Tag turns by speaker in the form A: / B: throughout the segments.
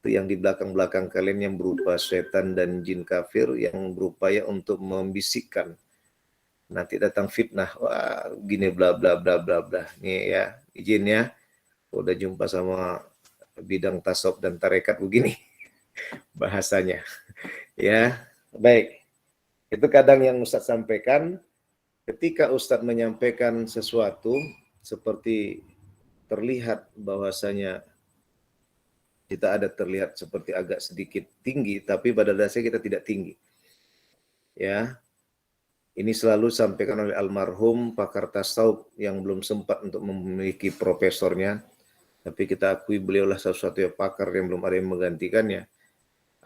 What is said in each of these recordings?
A: yang di belakang-belakang kalian yang berupa setan dan jin kafir yang berupaya untuk membisikkan. Nanti datang fitnah, wah gini bla bla bla bla bla. Nih ya, izin ya, udah jumpa sama bidang tasawuf dan tarekat begini bahasanya. Ya, baik. Itu kadang yang Ustadz sampaikan, ketika Ustadz menyampaikan sesuatu seperti terlihat bahwasanya kita ada terlihat seperti agak sedikit tinggi, tapi pada dasarnya kita tidak tinggi. Ya, ini selalu sampaikan oleh almarhum pakar tasawuf yang belum sempat untuk memiliki profesornya, tapi kita akui beliaulah satu-satunya pakar yang belum ada yang menggantikannya.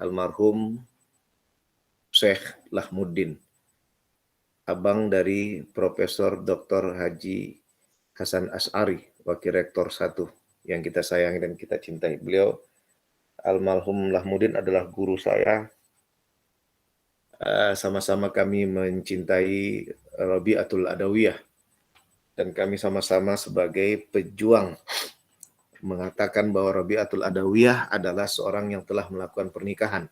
A: Almarhum Syekh Lahmuddin, abang dari Profesor Dr. Haji Hasan As'ari, Wakil Rektor 1, yang kita sayangi dan kita cintai. Beliau, almarhum Lahmuddin, adalah guru saya. Sama-sama kami mencintai Rabi'atul Adawiyah, dan kami sama-sama sebagai pejuang mengatakan bahwa Rabi'atul Adawiyah adalah seorang yang telah melakukan pernikahan.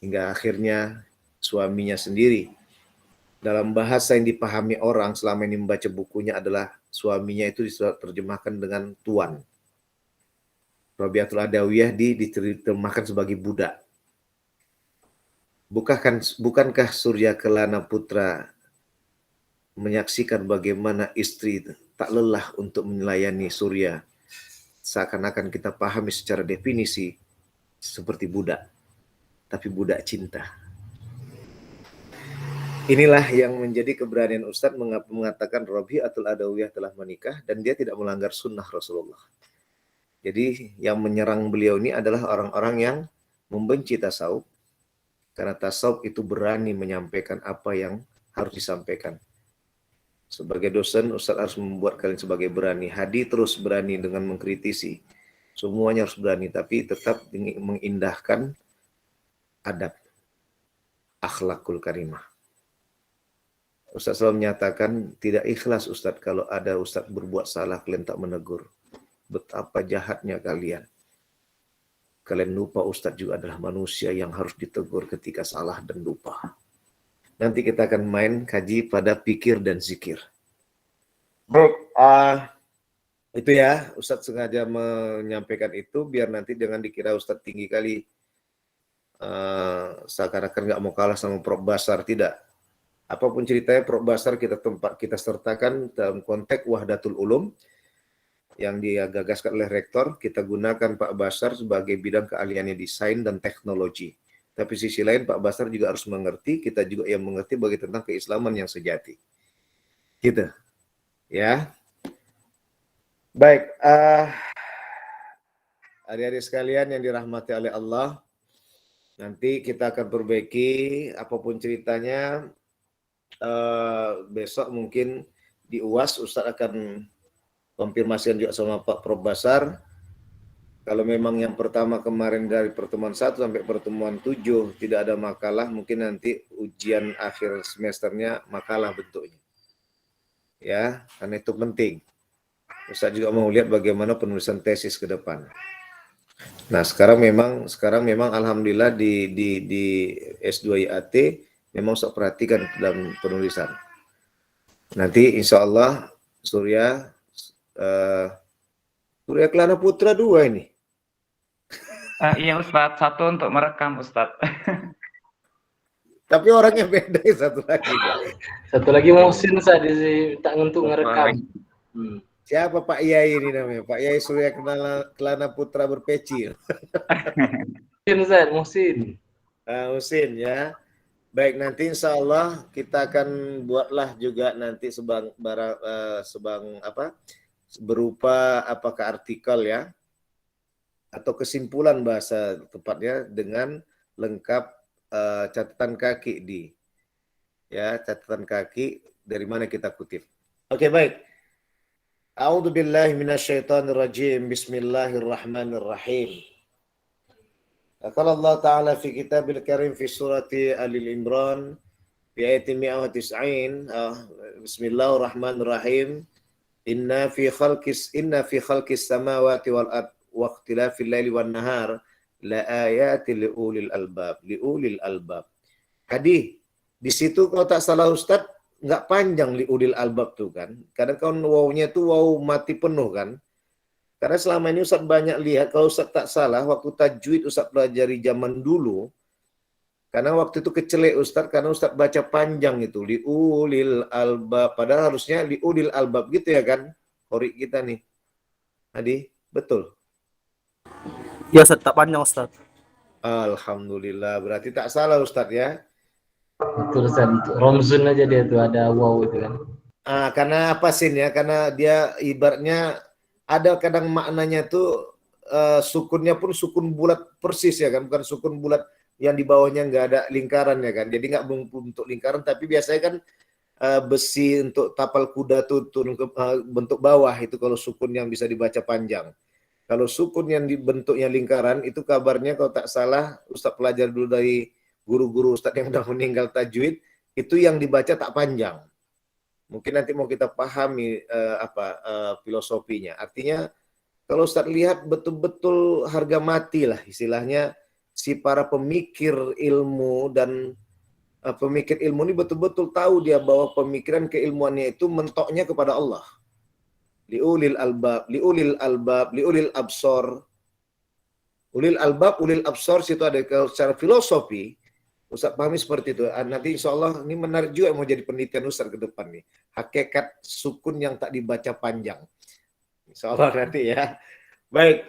A: Hingga akhirnya suaminya sendiri, dalam bahasa yang dipahami orang selama ini membaca bukunya adalah suaminya itu diterjemahkan dengan tuan. Rabi'atul Adawiyah diterjemahkan sebagai budak. Bukankah Surya Kelana Putra menyaksikan bagaimana istri tak lelah untuk melayani Surya? Seakan-akan kita pahami secara definisi seperti budak, tapi budak cinta. Inilah yang menjadi keberanian Ustadz mengatakan Rabi'atul Adawiyah telah menikah dan dia tidak melanggar sunnah Rasulullah. Jadi yang menyerang beliau ini adalah orang-orang yang membenci tasawuf, karena tasawuf itu berani menyampaikan apa yang harus disampaikan. Sebagai dosen, Ustadz harus membuat kalian sebagai berani. Hadi terus berani dengan mengkritisi. Semuanya harus berani, tapi tetap mengindahkan adab, akhlakul karimah. Ustadz selalu menyatakan, tidak ikhlas Ustadz kalau ada Ustadz berbuat salah, kalian tak menegur. Betapa jahatnya kalian. Kalian lupa Ustadz juga adalah manusia yang harus ditegur ketika salah dan lupa. Nanti kita akan main kaji pada pikir dan zikir. Baik, itu ya, Ustadz sengaja menyampaikan itu biar nanti jangan dikira Ustadz tinggi kali, seakan-akan nggak mau kalah sama Prof. Basar. Tidak. Apapun ceritanya, Prof. Basar kita sertakan dalam konteks Wahdatul Ulum yang digagaskan oleh rektor. Kita gunakan Pak Basar sebagai bidang keahliannya desain dan teknologi. Tapi sisi lain Pak Basar juga harus mengerti, kita juga yang mengerti bagi tentang keislaman yang sejati. Gitu. Ya. Baik, adik-adik sekalian yang dirahmati oleh Allah, nanti kita akan perbaiki apapun ceritanya. Besok mungkin di UAS Ustadz akan konfirmasikan juga sama Pak Prof. Basar. Kalau memang yang pertama kemarin dari pertemuan 1 sampai pertemuan 7 tidak ada makalah, mungkin nanti ujian akhir semesternya makalah bentuknya. Ya, karena itu penting. Ustadz juga mau lihat bagaimana penulisan tesis ke depan. Nah, sekarang memang alhamdulillah di S2 IAT memang saya perhatikan dalam penulisan. Nanti insya Allah Surya Kelana Putra 2 ini.
B: Iya Ustadz, 1 untuk merekam Ustadz.
A: Tapi orangnya beda satu lagi.
C: Satu lagi Muhsin saya tak ngentuk ngerekam.
A: Siapa Pak Yai ini namanya? Pak Yai Surya Kelana Putra berpeci.
C: Muhsin.
A: Muhsin ya. Baik, nanti insya Allah kita akan buatlah juga nanti berupa apakah artikel ya, atau kesimpulan bahasa tepatnya dengan lengkap catatan kaki catatan kaki dari mana kita kutip. Oke, baik. A'udzu billahi minasyaitonir rajim. Bismillahirrahmanirrahim. Qala Allah Ta'ala fi kitabil karim fi surati Al-Imran fi ayat 190. Bismillahirrahmanirrahim. Inna fi khalqis samawati wal ard wa ikhtilafil laili wan nahar La ayatil liulil albab, liulil albab. Tadi di situ kalau tak salah Ustadz nggak panjang liulil albab tuh kan. Kadang kan wawnya tuh waw mati penuh kan. Karena selama ini Ustadz banyak lihat kalau Ustadz tak salah waktu tajwid Ustadz pelajari zaman dulu. Karena waktu itu kecelek Ustadz karena Ustadz baca panjang itu liulil albab. Padahal harusnya liulil albab gitu ya kan. Qori kita nih. Adi, betul.
D: Ya Ustaz, tak panjang Ustaz.
A: Alhamdulillah, berarti tak salah Ustadz ya.
C: Betul Ustaz, untuk Romzun aja dia tuh ada wow itu kan.
A: Karena apa Sin ya? Karena dia ibaratnya ada kadang maknanya tuh sukunnya pun sukun bulat persis ya kan, bukan sukun bulat yang di bawahnya nggak ada lingkaran ya kan. Jadi nggak bentuk lingkaran, tapi biasanya kan besi untuk tapal kuda tuh turun ke bentuk bawah itu kalau sukun yang bisa dibaca panjang. Kalau sukun yang dibentuknya lingkaran itu kabarnya kalau tak salah Ustadz pelajar dulu dari guru-guru Ustadz yang udah meninggal tajwid itu yang dibaca tak panjang. Mungkin nanti mau kita pahami filosofinya. Artinya kalau Ustadz lihat betul-betul harga mati lah istilahnya si para pemikir ilmu dan pemikir ilmu ini betul-betul tahu dia bahwa pemikiran keilmuannya itu mentoknya kepada Allah. Liulil albab, liulil albab, liulil absor. Ulil albab, ulil absor situ ada secara filosofi. Ustaz pahami seperti itu. Nanti insya Allah ini menarik juga mau jadi penelitian Ustaz ke depan nih. Hakikat sukun yang tak dibaca panjang. Insya Allah nanti ya. Baik.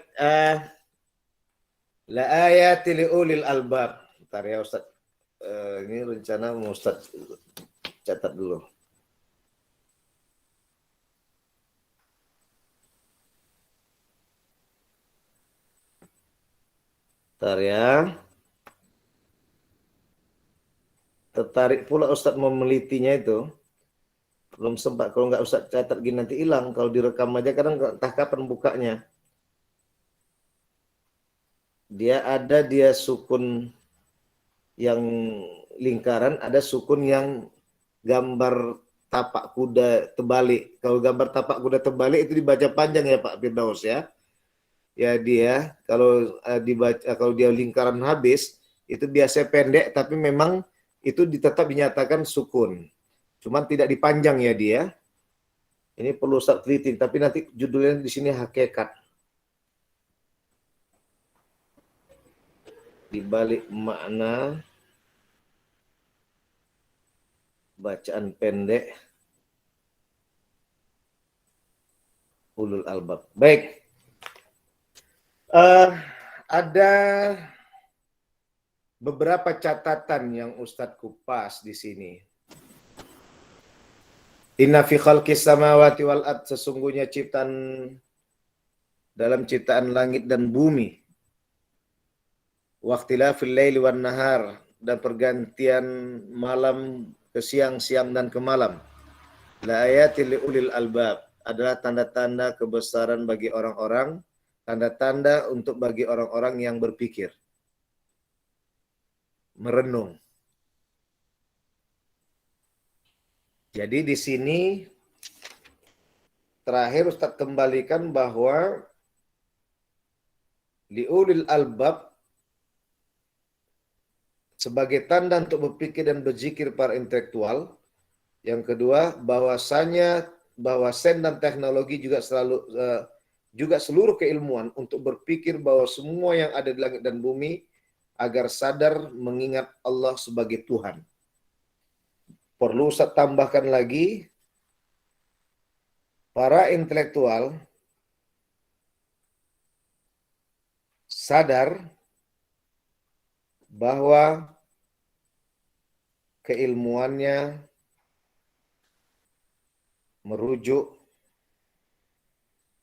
A: La ayati liulil albab. Bentar ya Ustaz. Ini rencana mau Ustaz catat dulu. Bentar ya. Tertarik pula Ustadz memelitinya itu. Belum sempat, kalau nggak Ustadz catat gini nanti hilang. Kalau direkam aja kadang entah kapan bukanya. Dia sukun yang lingkaran, ada sukun yang gambar tapak kuda terbalik. Kalau gambar tapak kuda terbalik itu dibaca panjang ya Pak Firdaus ya. Ya dia kalau kalau dia lingkaran habis itu biasanya pendek tapi memang itu tetap dinyatakan sukun. Cuman tidak dipanjang ya dia. Ini perlu Ustaz teliti tapi nanti judulnya di sini hakikat. Di balik makna bacaan pendek ulul albab. Baik. Ada beberapa catatan yang Ustadz kupas di sini. Inna fi khalqis samawati wal ard, sesungguhnya dalam ciptaan langit dan bumi. Waqtilafil laili wan nahar, dan pergantian malam ke siang, siang dan ke malam. La ayatil liulil albab, adalah tanda-tanda kebesaran bagi orang-orang, tanda-tanda untuk bagi orang-orang yang berpikir, merenung. Jadi di sini terakhir Ustaz kembalikan bahwa liulil albab sebagai tanda untuk berpikir dan berzikir para intelektual. Yang kedua, bahwa sains dan teknologi juga seluruh keilmuan untuk berpikir bahwa semua yang ada di langit dan bumi agar sadar mengingat Allah sebagai Tuhan. Perlu Ustaz tambahkan lagi, para intelektual sadar bahwa keilmuannya merujuk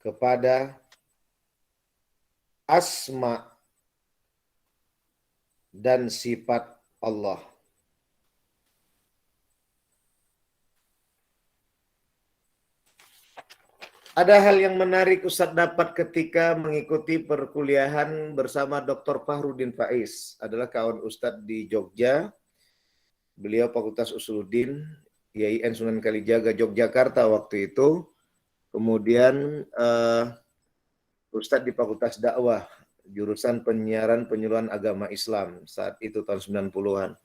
A: kepada asma dan sifat Allah. Ada hal yang menarik Ustadz dapat ketika mengikuti perkuliahan bersama Dr. Fahrudin Faiz. Adalah kawan Ustadz di Jogja. Beliau Fakultas Usuluddin, IAIN Sunan Kalijaga, Yogyakarta waktu itu. Kemudian Ustadz di Fakultas Dakwah jurusan penyiaran penyuluhan agama Islam saat itu tahun 90-an.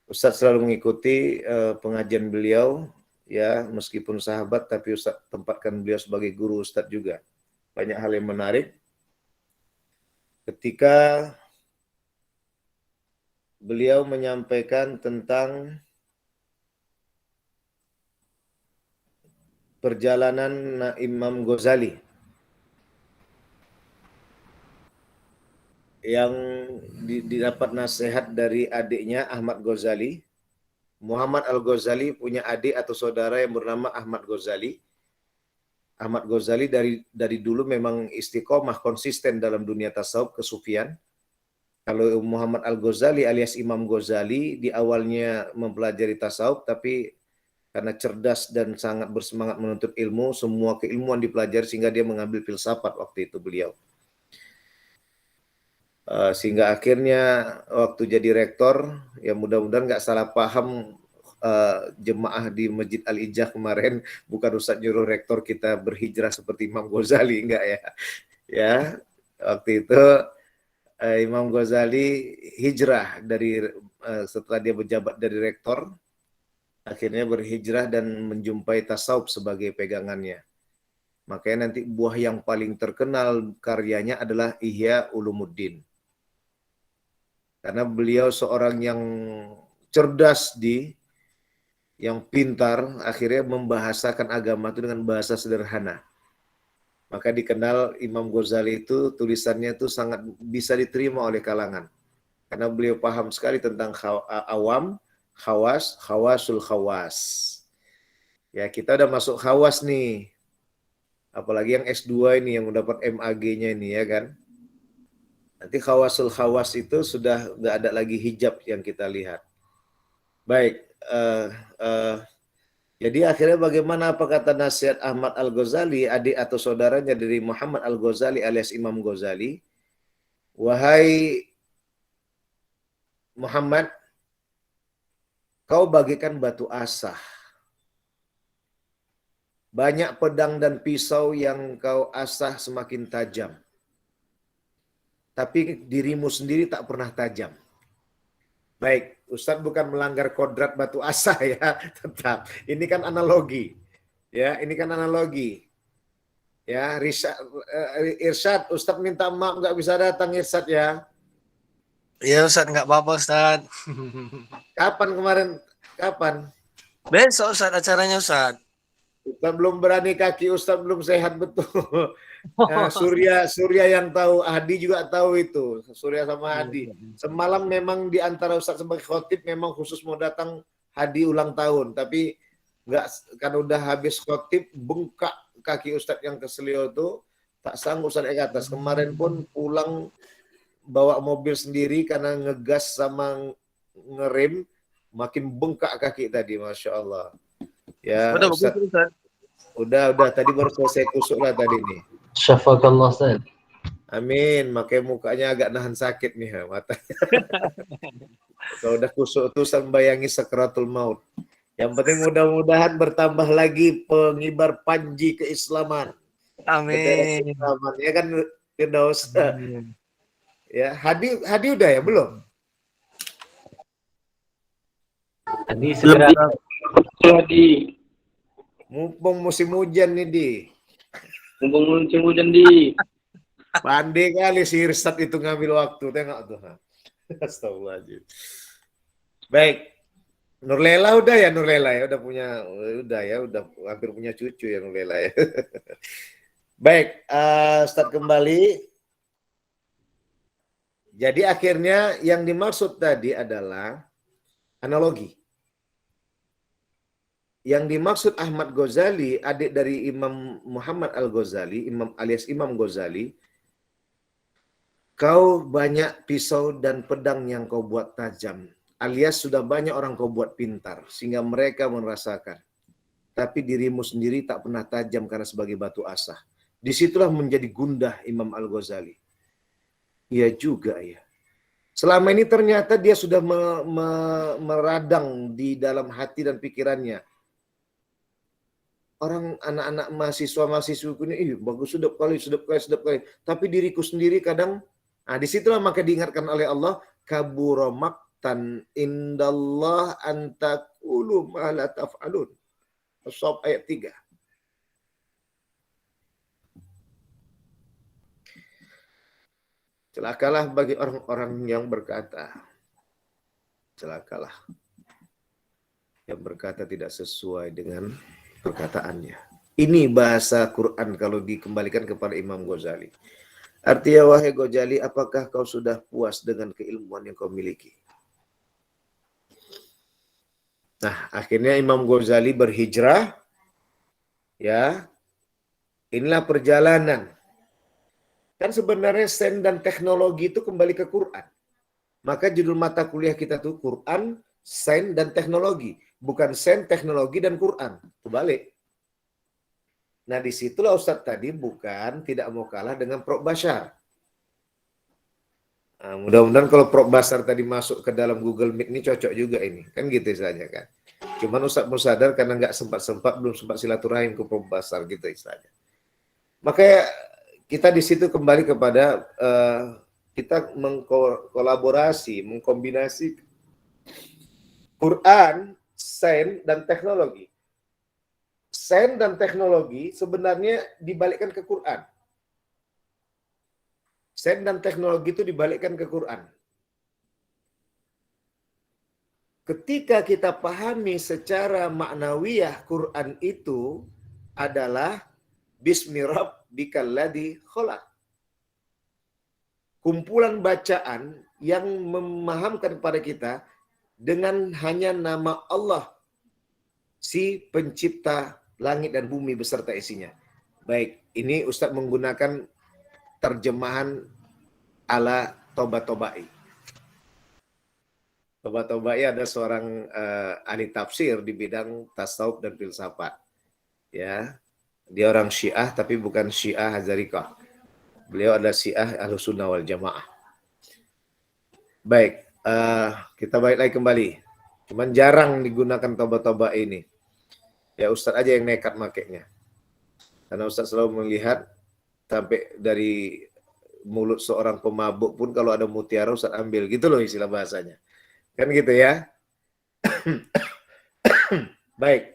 A: Ustadz selalu mengikuti pengajian beliau, ya meskipun sahabat tapi Ustadz tempatkan beliau sebagai guru Ustadz juga. Banyak hal yang menarik. Ketika beliau menyampaikan tentang perjalanan Imam Ghazali yang didapat nasihat dari adiknya Ahmad Ghazali. Muhammad Al-Ghazali punya adik atau saudara yang bernama Ahmad Ghazali. Ahmad Ghazali dari dulu memang istiqomah konsisten dalam dunia tasawuf kesufian. Kalau Muhammad Al-Ghazali alias Imam Ghazali di awalnya mempelajari tasawuf, tapi karena cerdas dan sangat bersemangat menuntut ilmu, semua keilmuan dipelajari sehingga dia mengambil filsafat waktu itu beliau. Sehingga akhirnya waktu jadi rektor, ya mudah-mudahan nggak salah paham jemaah di Masjid Al-Ijah kemarin, bukan Ustadz nyuruh rektor kita berhijrah seperti Imam Ghazali, enggak ya. Ya, waktu itu Imam Ghazali hijrah dari setelah dia berjabat dari rektor, akhirnya berhijrah dan menjumpai tasawuf sebagai pegangannya. Makanya nanti buah yang paling terkenal karyanya adalah Ihya Ulumuddin. Karena beliau seorang yang cerdas yang pintar, akhirnya membahasakan agama itu dengan bahasa sederhana. Maka dikenal Imam Ghazali itu tulisannya itu sangat bisa diterima oleh kalangan. Karena beliau paham sekali tentang awam, khawasul khawas. Ya, kita udah masuk khawas nih. Apalagi yang S2 ini yang mendapat MAG-nya ini ya kan. Nanti khawasul khawas itu sudah nggak ada lagi hijab yang kita lihat. Baik, jadi akhirnya bagaimana apa kata nasihat Ahmad Al-Ghazali, adik atau saudaranya dari Muhammad Al-Ghazali alias Imam Ghazali? Wahai Muhammad, kau bagikan batu asah. Banyak pedang dan pisau yang kau asah semakin tajam. Tapi dirimu sendiri tak pernah tajam. Baik, Ustadz bukan melanggar kodrat batu asah ya, tetap. Ini kan analogi. Ya, ini kan analogi. Ya, Irsyad, Ustadz minta maaf nggak bisa datang Irsyad ya.
E: Iya Ustadz, nggak apa-apa Ustadz.
A: Kapan kemarin? Kapan?
E: Besok Ustadz acaranya Ustadz.
A: Ustadz belum berani, kaki Ustadz belum sehat betul. Surya yang tahu, Hadi juga tahu itu. Surya sama Hadi. Semalam memang di antara Ustadz sebagai khotib memang khusus mau datang Hadi ulang tahun, tapi nggak, kan udah habis khotib bengkak kaki Ustadz yang keselio itu, tak sanggup Ustadz naik ke atas. Kemarin pun pulang bawa mobil sendiri karena ngegas sama ngerem, makin bengkak kaki tadi, Masya Allah. Ya,
E: Udah
A: Ustadz,
E: bagus Ustadz.
A: udah tadi baru selesai kusuk lah tadi nih.
C: Syafakallah Ustaz.
A: Amin, makanya mukanya agak nahan sakit nih matanya. Kalau udah kusuk tuh membayangi sakratul maut. Yang penting mudah-mudahan bertambah lagi pengibar panji keislaman.
E: Amin.
A: Keislaman. Ya kan Firdaus. Ya, Hadi udah ya belum?
C: Tadi segera di
A: Mumpung musim hujan nih di.
C: mumpung musim hujan di.
A: Pandai kali si Irsat itu ngambil waktu, tengok tuh. Astagfirullahaladzim. Baik. Nurlela udah ya, Nurlela ya, udah hampir punya cucu ya Nurlela ya. Baik, start kembali. Jadi akhirnya yang dimaksud tadi adalah analogi. Yang dimaksud Ahmad Ghazali, adik dari Imam Muhammad Al-Ghazali, alias Imam Ghazali, kau banyak pisau dan pedang yang kau buat tajam, alias sudah banyak orang kau buat pintar, sehingga mereka merasakan. Tapi dirimu sendiri tak pernah tajam karena sebagai batu asah. Disitulah menjadi gundah Imam Al-Ghazali. Iya juga ya. Selama ini ternyata dia sudah meradang di dalam hati dan pikirannya. Orang anak-anak mahasiswa ini, bagus sedap kali. Tapi diriku sendiri kadang Nah, disitulah maka diingatkan oleh Allah, kabura maqtan indallah antakulu ma la taf'alun. As-Saff ayat 3. Celakalah bagi orang-orang yang berkata, celakalah yang berkata tidak sesuai dengan perkataannya. Ini bahasa Quran kalau dikembalikan kepada Imam Ghazali. Artinya, wahai Ghazali, apakah kau sudah puas dengan keilmuan yang kau miliki? Nah, akhirnya Imam Ghazali berhijrah. Ya, inilah perjalanan. Kan sebenarnya sains dan teknologi itu kembali ke Quran. Maka judul mata kuliah kita tuh Quran, sains dan teknologi. Bukan sains, teknologi, dan Quran. Kebalik. Nah, disitulah Ustadz tadi bukan tidak mau kalah dengan Prof. Bashar. Nah, mudah-mudahan kalau Prof. Bashar tadi masuk ke dalam Google Meet ini cocok juga ini. Kan gitu saja kan. Cuman Ustadz mau sadar karena nggak sempat-sempat, belum sempat silaturahim ke Prof. Bashar gitu istilahnya. Makanya kita di situ kembali kepada kita mengkolaborasi, mengkombinasi Quran, sains, dan teknologi. Sains dan teknologi sebenarnya dibalikkan ke Quran. Sains dan teknologi itu dibalikkan ke Quran. Ketika kita pahami secara maknawiyah, Quran itu adalah Bismi Rabbikal ladzi khalaq. Kumpulan bacaan yang memahamkan kepada kita dengan hanya nama Allah, si pencipta langit dan bumi beserta isinya. Baik, ini Ustadz menggunakan terjemahan ala Toba-Tobai. Toba-Tobai ada seorang ahli tafsir di bidang tasawuf dan filsafat. Ya, dia orang Syiah tapi bukan Syiah Hazarikah. Beliau adalah Syiah Ahlussunnah wal Jamaah. Baik, kita balik lagi kembali. Cuman jarang digunakan Toba-Tobai ini. Ya Ustadz aja yang nekat makainya. Karena Ustadz selalu melihat sampai dari mulut seorang pemabuk pun kalau ada mutiara Ustadz ambil. Gitu loh istilah bahasanya. Kan gitu ya. Baik.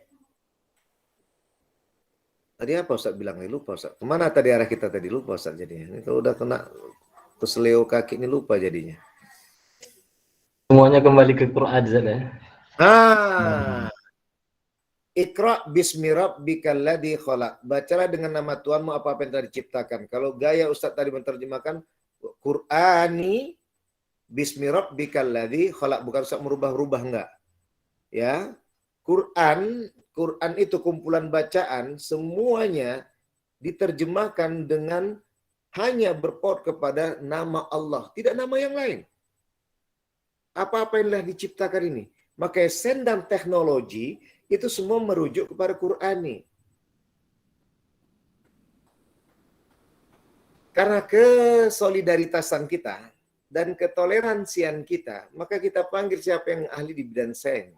A: Tadi apa Ustadz bilang? Lupa Ustadz. Kemana tadi arah kita tadi? Lupa Ustadz jadinya. Ini kalau udah kena keseleo kaki ini lupa jadinya.
C: Semuanya kembali ke Quran saja.
A: Iqra bismi rabbikal ladzi khalaq. Bacalah dengan nama Tuhanmu apa yang telah diciptakan. Kalau gaya Ustadz tadi menerjemahkan Qur'ani bismi rabbikal ladzi khalaq, bukan Ustadz merubah-rubah enggak. Ya. Quran itu kumpulan bacaan, semuanya diterjemahkan dengan hanya berpaut kepada nama Allah, tidak nama yang lain. Apa-apa yang telah diciptakan ini. Maka sains dan teknologi itu semua merujuk kepada Qur'ani. Karena kesolidaritasan kita dan ketoleransian kita, maka kita panggil siapa yang ahli di bidang sains,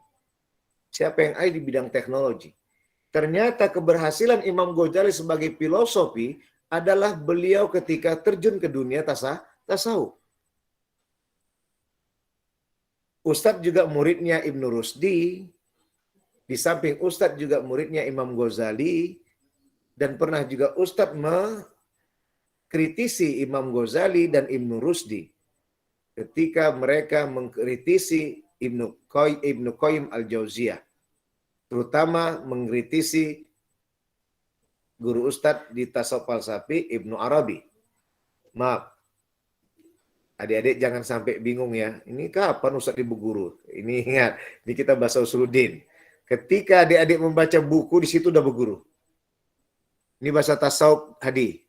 A: siapa yang ahli di bidang teknologi. Ternyata keberhasilan Imam Ghazali sebagai filosofi adalah beliau ketika terjun ke dunia tasawuf. Ustadz juga muridnya Ibnu Rusdi, di samping Ustadz juga muridnya Imam Ghazali, dan pernah juga Ustadz mengkritisi Imam Ghazali dan Ibnu Rusdi ketika mereka mengkritisi Ibnu Qayyim al-Jauziyah, terutama mengkritisi guru Ustadz di tasawuf falsafi Ibnu Arabi. Maaf, adik-adik jangan sampai bingung ya. Ini kapan Ustadz ibu guru? Ini ingat, ini kita bahasa usuluddin. Ketika adik-adik membaca buku, di situ udah berguru. Ini bahasa tasawuf hadi.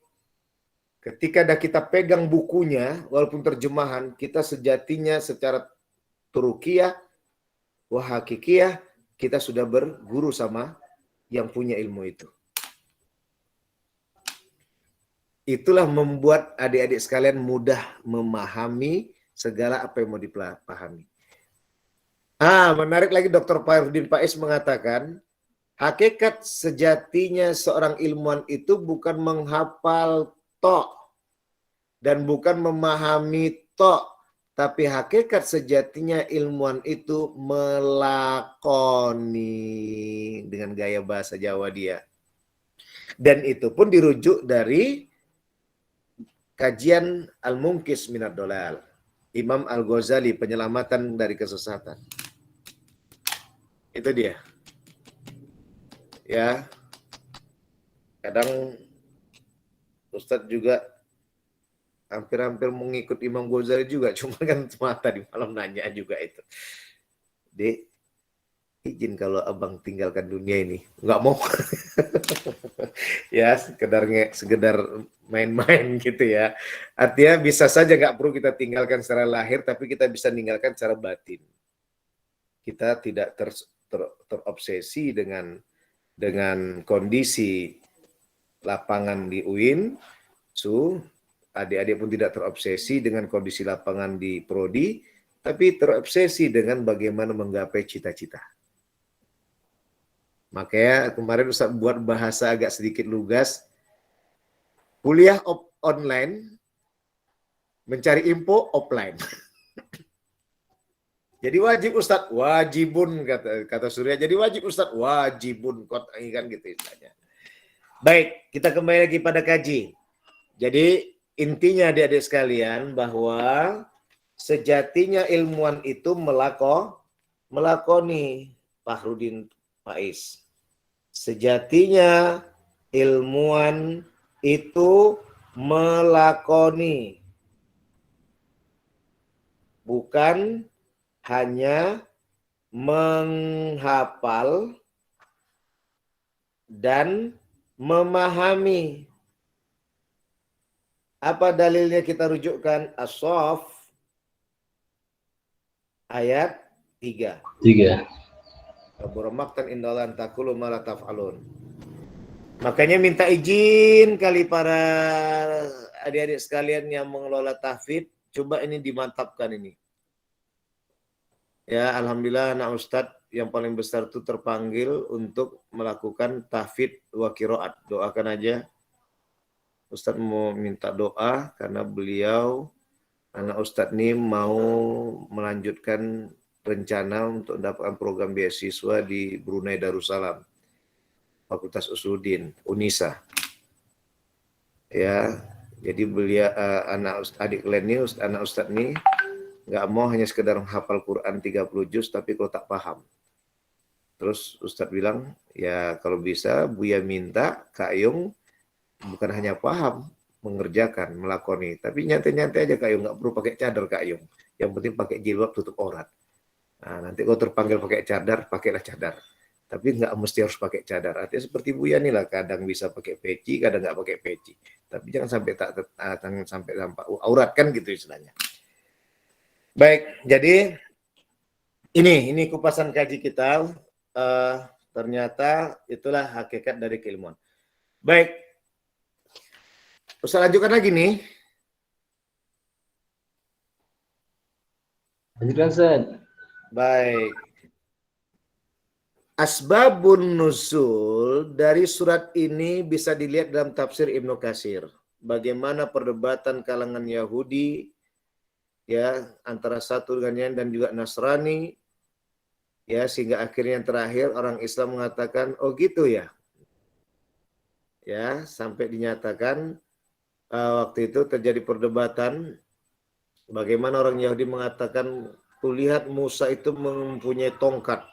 A: Ketika dah kita pegang bukunya, walaupun terjemahan, kita sejatinya secara turukiyah, wahakikiyah, kita sudah berguru sama yang punya ilmu itu. Itulah membuat adik-adik sekalian mudah memahami segala apa yang mau dipahami. Menarik lagi Dr. Fairuddin Faiz mengatakan, hakikat sejatinya seorang ilmuwan itu bukan menghafal tok, dan bukan memahami tok, tapi hakikat sejatinya ilmuwan itu melakoni dengan gaya bahasa Jawa dia. Dan itu pun dirujuk dari kajian Al-Munqidh Minad Dhalal, Imam Al-Ghazali, penyelamatan dari kesesatan. Itu dia. Ya. Kadang Ustadz juga hampir-hampir mengikut Imam Ghazali juga, cuma kan tadi malam nanya juga itu. Dek, izin kalau abang tinggalkan dunia ini. Nggak mau. Ya, sekedar main-main gitu ya. Artinya bisa saja nggak perlu kita tinggalkan secara lahir, tapi kita bisa tinggalkan secara batin. Kita tidak terobsesi dengan kondisi lapangan di UIN, adik-adik pun tidak terobsesi dengan kondisi lapangan di Prodi, tapi terobsesi dengan bagaimana menggapai cita-cita. Makanya kemarin Ustaz buat bahasa agak sedikit lugas, kuliah online, mencari info offline. Jadi wajib Ustaz, wajibun kata Surya. Jadi wajib Ustaz, wajibun kan gitu istilahnya. Baik, kita kembali lagi pada kaji. Jadi intinya adik-adik sekalian bahwa sejatinya ilmuwan itu melakoni Fakhrudin Faiz. Sejatinya ilmuwan itu melakoni, bukan hanya menghafal dan memahami. Apa dalilnya kita rujukkan? As-Saff ayat 3.
C: 3.
A: Kaburamaktan indalan takulu ma la taf'alun. Makanya minta izin kali para adik-adik sekalian yang mengelola tahfidz, coba ini dimantapkan ini. Ya, alhamdulillah anak Ustadz yang paling besar itu terpanggil untuk melakukan tahfidz wa qiraat. Doakan aja. Ustadz mau minta doa karena beliau, anak Ustadz ini mau melanjutkan rencana untuk mendapatkan program beasiswa di Brunei Darussalam, Fakultas Usuluddin, UNISA. Ya, jadi beliau adik kalian ini, anak Ustadz ini nggak mau hanya sekedar menghafal Quran 30 juz, tapi kalau tak paham. Terus Ustadz bilang, ya kalau bisa Buya minta Kak Yung bukan hanya paham, mengerjakan, melakoni. Tapi nyantai-nyantai aja Kak Yung, nggak perlu pakai cadar Kak Yung. Yang penting pakai jilbab tutup aurat. Nah, nanti kalau terpanggil pakai cadar, pakailah cadar. Tapi nggak mesti harus pakai cadar. Artinya seperti Buya nih lah, kadang bisa pakai peci, kadang nggak pakai peci. Tapi jangan sampai sampai tampak aurat kan gitu istilahnya. Baik, jadi ini kupasan kaji kita. Ternyata itulah hakikat dari keilmuan. Baik, Ustaz lanjutkan lagi nih.
C: Lanjutkan, Ustaz.
A: Baik. Asbabun nuzul dari surat ini bisa dilihat dalam tafsir Ibnu Katsir. Bagaimana perdebatan kalangan Yahudi ya antara satu dengan yang dan juga Nasrani ya, sehingga akhirnya yang terakhir orang Islam mengatakan oh gitu ya. Ya, sampai dinyatakan waktu itu terjadi perdebatan bagaimana orang Yahudi mengatakan kulihat Musa itu mempunyai tongkat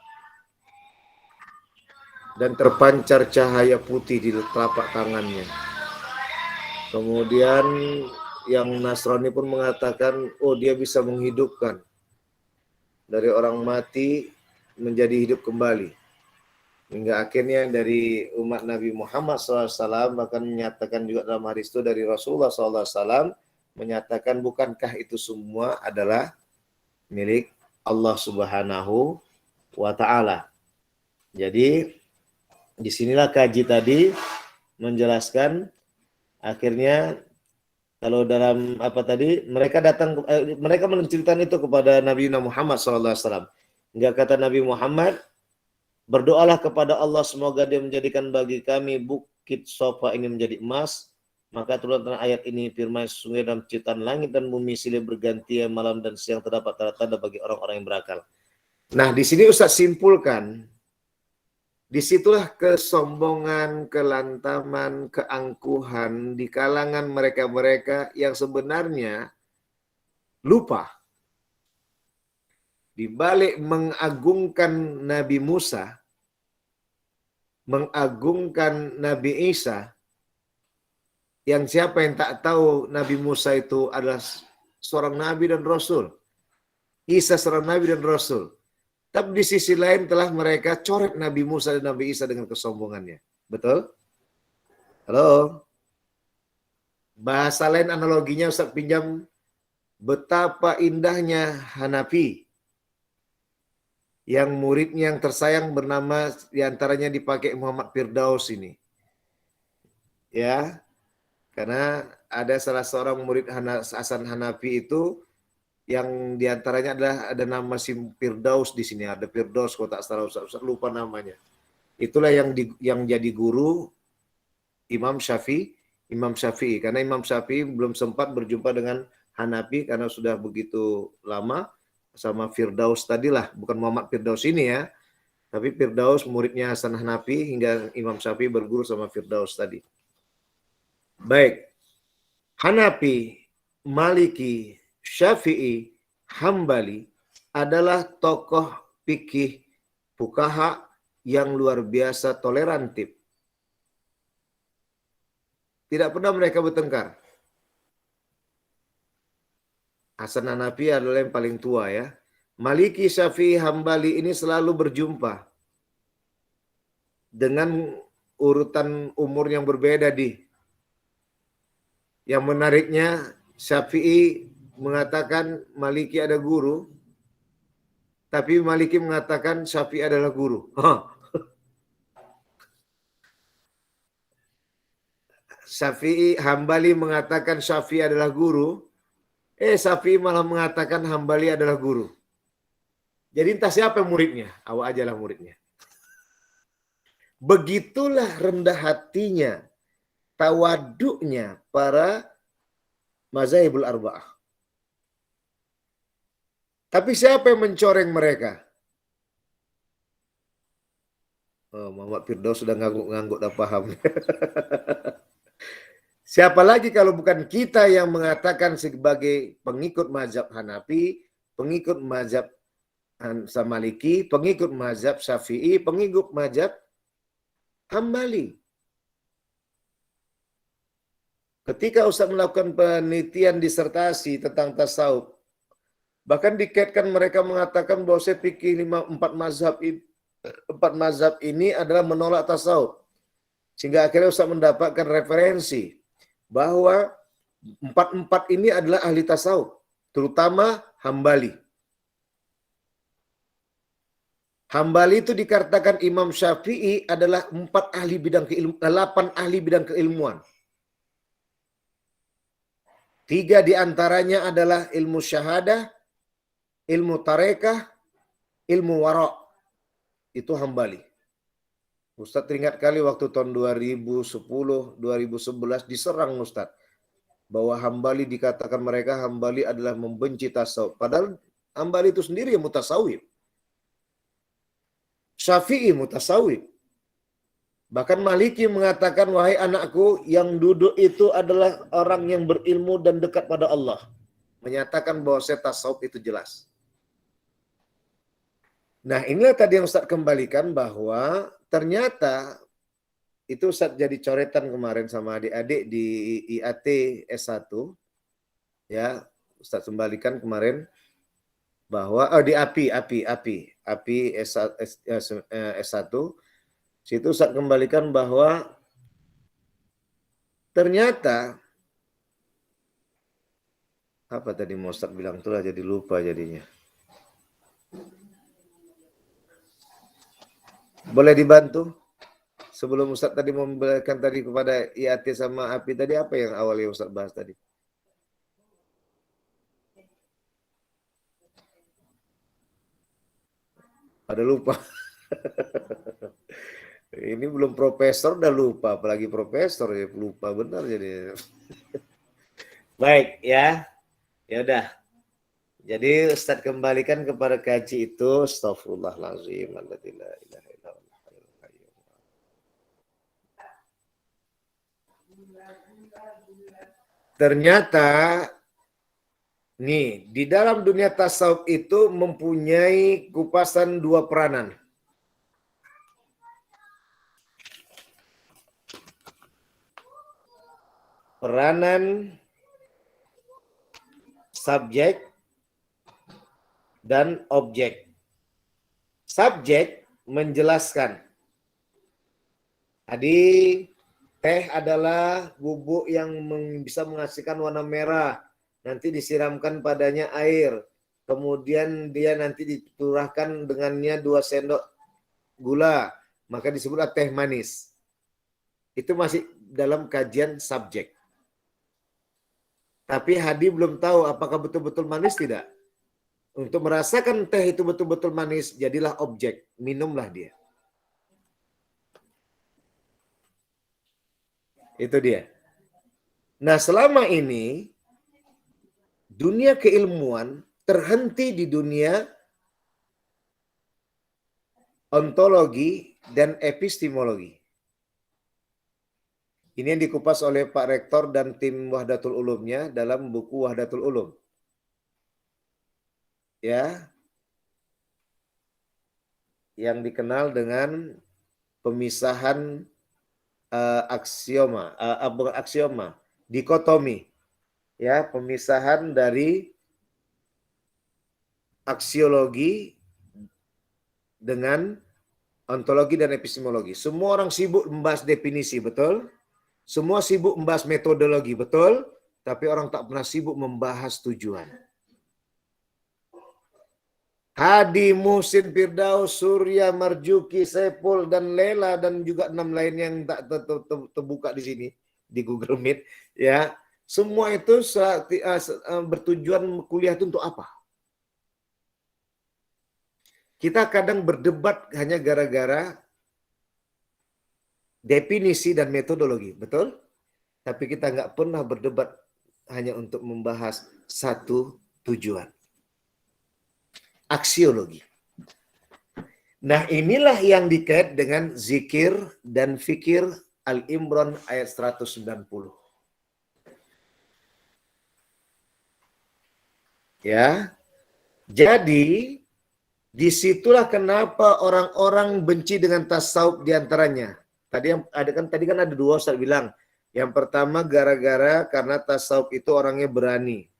A: dan terpancar cahaya putih di telapak tangannya. Kemudian yang Nasrani pun mengatakan, oh dia bisa menghidupkan dari orang mati menjadi hidup kembali. Hingga akhirnya dari umat Nabi Muhammad SAW bahkan menyatakan juga dalam hadis itu dari Rasulullah SAW menyatakan bukankah itu semua adalah milik Allah Subhanahu wa Ta'ala. Jadi disinilah kaji tadi menjelaskan akhirnya kalau dalam apa tadi mereka datang mereka menceritakan itu kepada Nabi Muhammad SAW. Hingga kata Nabi Muhammad, berdoalah kepada Allah semoga dia menjadikan bagi kami bukit Safa ini menjadi emas Maka turunlah ayat ini firman sesungguhnya dalam ciptaan langit dan bumi silih berganti malam dan siang terdapat tanda-tanda bagi orang-orang yang berakal. Nah, di sini Ustaz simpulkan, disitulah kesombongan, kelantaman, keangkuhan di kalangan mereka-mereka yang sebenarnya lupa. Di balik mengagungkan Nabi Musa, mengagungkan Nabi Isa, yang siapa yang tak tahu Nabi Musa itu adalah seorang Nabi dan Rasul. Isa seorang Nabi dan Rasul. Tapi di sisi lain telah mereka coret Nabi Musa dan Nabi Isa dengan kesombongannya. Betul? Halo? Bahasa lain analoginya Ustaz pinjam, betapa indahnya Hanafi. Yang muridnya yang tersayang bernama diantaranya dipakai Muhammad Firdaus ini. Ya, karena ada salah seorang murid Hasan Hanafi itu yang diantaranya adalah ada nama Firdaus di sini, ada Firdaus kalau tak salah Ustaz lupa namanya. Itulah yang jadi guru Imam Syafi'i karena Imam Syafi'i belum sempat berjumpa dengan Hanafi karena sudah begitu lama sama Firdaus tadilah, bukan Muhammad Firdaus ini ya. Tapi Firdaus muridnya Hasan Hanafi hingga Imam Syafi'i berguru sama Firdaus tadi. Baik. Hanafi, Maliki, Syafi'i, Hambali adalah tokoh fikih fuqaha yang luar biasa tolerantif. Tidak pernah mereka bertengkar. Hasan Hanafi adalah yang paling tua ya. Maliki, Syafi'i, Hambali ini selalu berjumpa dengan urutan umur yang berbeda Yang menariknya Syafi'i mengatakan Maliki ada guru, tapi Maliki mengatakan Syafi'i adalah guru. Syafi'i, Hambali mengatakan Syafi'i adalah guru, Syafi'i malah mengatakan Hambali adalah guru. Jadi entah siapa muridnya, awak ajalah muridnya. Begitulah rendah hatinya, tawaduknya para mazhabul arba'ah. Tapi siapa yang mencoreng mereka? Muhammad Firdaus sudah ngangguk-ngangguk dah paham. Siapa lagi kalau bukan kita yang mengatakan sebagai pengikut mazhab Hanafi, pengikut mazhab Maliki, pengikut mazhab Syafi'i, pengikut mazhab Hambali. Ketika Ustaz melakukan penelitian disertasi tentang tasawuf, bahkan dikaitkan mereka mengatakan bahwa saya fikih empat mazhab ini adalah menolak tasawuf. Sehingga akhirnya Ustaz mendapatkan referensi bahwa empat ini adalah ahli tasawuf, terutama Hambali. Hambali itu dikatakan Imam Syafi'i adalah 8 ahli bidang keilmuan. 3 diantaranya adalah ilmu syahadah, ilmu tarekah, ilmu wara'. Itu Hambali. Ustaz teringat kali waktu tahun 2010, 2011 diserang Ustaz. Bahwa Hambali dikatakan mereka Hambali adalah membenci tasawuf. Padahal Hambali itu sendiri yang mutasawif. Syafi'i mutasawif. Bahkan Maliki mengatakan, wahai anakku, yang duduk itu adalah orang yang berilmu dan dekat pada Allah. Menyatakan bahwa tasawuf itu jelas. Nah, inilah tadi yang Ustaz kembalikan bahwa ternyata itu Ustaz jadi coretan kemarin sama adik-adik di IAT S1. Ya, Ustaz kembalikan kemarin bahwa di API S1. Situ Ustaz kembalikan bahwa ternyata apa tadi mau Ustaz bilang itulah jadi lupa jadinya. Boleh dibantu? Sebelum Ustaz tadi memberikan tadi kepada IAT sama API tadi apa yang awalnya Ustaz bahas tadi? Ada lupa. Ini belum profesor udah lupa, apalagi profesor ya lupa benar jadi. Baik ya. Ya udah. Jadi Ustaz kembalikan kepada kaji itu astagfirullahalazim alladzi la ilaha illallah hayyul qayyum. Ternyata nih di dalam dunia tasawuf itu mempunyai kupasan dua peranan. Peranan subjek dan objek. Subjek menjelaskan. Tadi teh adalah bubuk yang bisa menghasilkan warna merah. Nanti disiramkan padanya air. Kemudian dia nanti diturahkan dengannya 2 sendok gula. Maka disebutlah teh manis. Itu masih dalam kajian subjek. Tapi Hadi belum tahu apakah betul-betul manis tidak. Untuk merasakan teh itu betul-betul manis, jadilah objek. Minumlah dia. Itu dia. Nah, selama ini, dunia keilmuan terhenti di dunia ontologi dan epistemologi. Ini yang dikupas oleh Pak Rektor dan tim Wahdatul Ulumnya dalam buku Wahdatul Ulum. Ya. Yang dikenal dengan pemisahan aksioma, dikotomi. Ya, pemisahan dari aksiologi dengan ontologi dan epistemologi. Semua orang sibuk membahas definisi, betul? Semua sibuk membahas metodologi, betul? Tapi orang tak pernah sibuk membahas tujuan. Hadi, Muhsin, Firdaus, Surya, Marjuki, Saiful, dan Lela, dan juga 6 lain yang tak terbuka di sini, di Google Meet. Ya, semua itu bertujuan kuliah itu untuk apa? Kita kadang berdebat hanya gara-gara definisi dan metodologi, betul? Tapi kita nggak pernah berdebat hanya untuk membahas satu tujuan. Aksiologi. Nah, inilah yang dikait dengan zikir dan fikir Al-Imran ayat 190. Ya. Jadi, disitulah kenapa orang-orang benci dengan tasawuf diantaranya. Tadi kan ada 2 Ustaz bilang. Yang pertama karena tasawuf itu orangnya berani.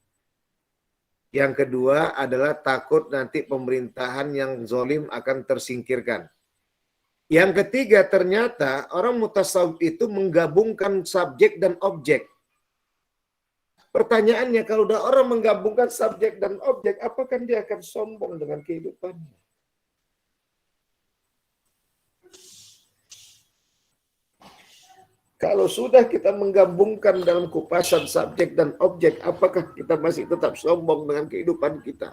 A: Yang kedua adalah takut nanti pemerintahan yang zalim akan tersingkirkan. Yang ketiga ternyata orang mutasawuf itu menggabungkan subjek dan objek. Pertanyaannya kalau udah orang menggabungkan subjek dan objek, apakah dia akan sombong dengan kehidupannya? Kalau sudah kita menggabungkan dalam kupasan subjek dan objek, apakah kita masih tetap sombong dengan kehidupan kita?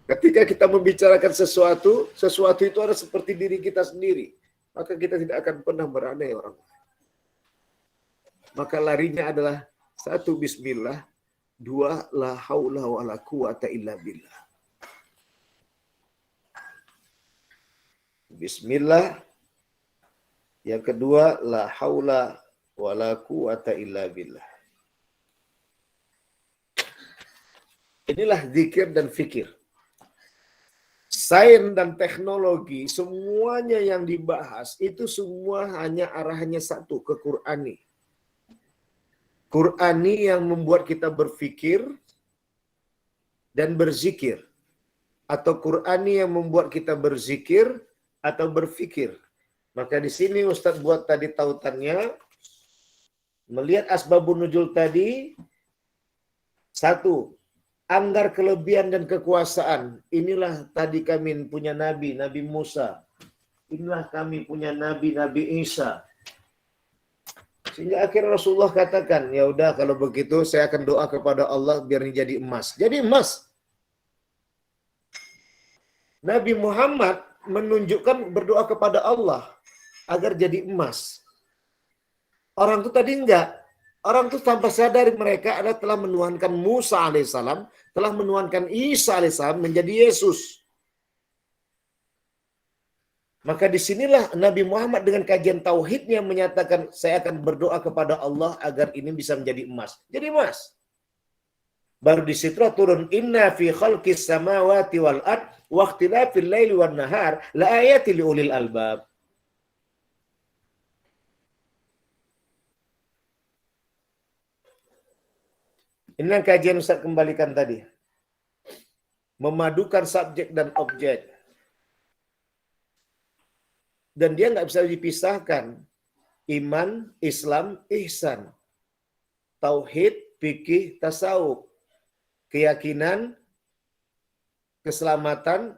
A: Ketika kita membicarakan sesuatu, sesuatu itu ada seperti diri kita sendiri. Maka kita tidak akan pernah meranai orang lain. Maka larinya adalah 1, bismillah. 2, la haula wa la quwata illa billah. Bismillah. Yang kedua, la haula wa la quwata illa billah. Inilah zikir dan fikir. Sains dan teknologi, semuanya yang dibahas, itu semua hanya arahnya satu, ke Qur'ani. Qur'ani yang membuat kita berfikir dan berzikir. Atau Qur'ani yang membuat kita berzikir atau berfikir. Maka di sini Ustadz buat tadi tautannya, melihat asbabun nuzul tadi, 1, anggar kelebihan dan kekuasaan. Inilah tadi kami punya Nabi Musa. Inilah kami punya Nabi Isa. Sehingga akhirnya Rasulullah katakan, ya udah kalau begitu saya akan doa kepada Allah biar ini jadi emas. Jadi emas. Nabi Muhammad menunjukkan berdoa kepada Allah agar jadi emas. Orang itu tadi enggak. Orang itu tanpa sadar mereka adalah telah menuhankan Musa alaihissalam, telah menuhankan Isa alaihissalam menjadi Yesus. Maka disinilah Nabi Muhammad dengan kajian tauhidnya menyatakan, saya akan berdoa kepada Allah agar ini bisa menjadi emas. Jadi emas. Baru di situ turun, inna fi khalqis samawati wal ard wa ikhtilafil laili wan nahar la ayatil liulil albab. Inilah kajian Ustaz kembalikan tadi. Memadukan subjek dan objek. Dan dia nggak bisa dipisahkan. Iman, Islam, ihsan. Tauhid, fikih, tasawuf. Keyakinan, keselamatan,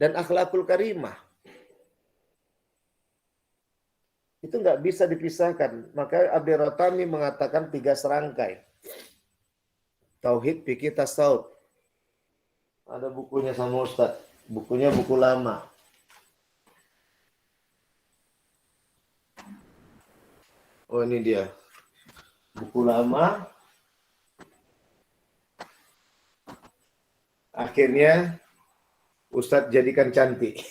A: dan akhlakul karimah. Itu nggak bisa dipisahkan. Maka Abdul Rotami mengatakan 3 serangkai. Tauhid, fikih, tasawuf. Ada bukunya sama Ustaz. Bukunya buku lama. Oh ini dia. Buku lama. Akhirnya Ustadz jadikan cantik.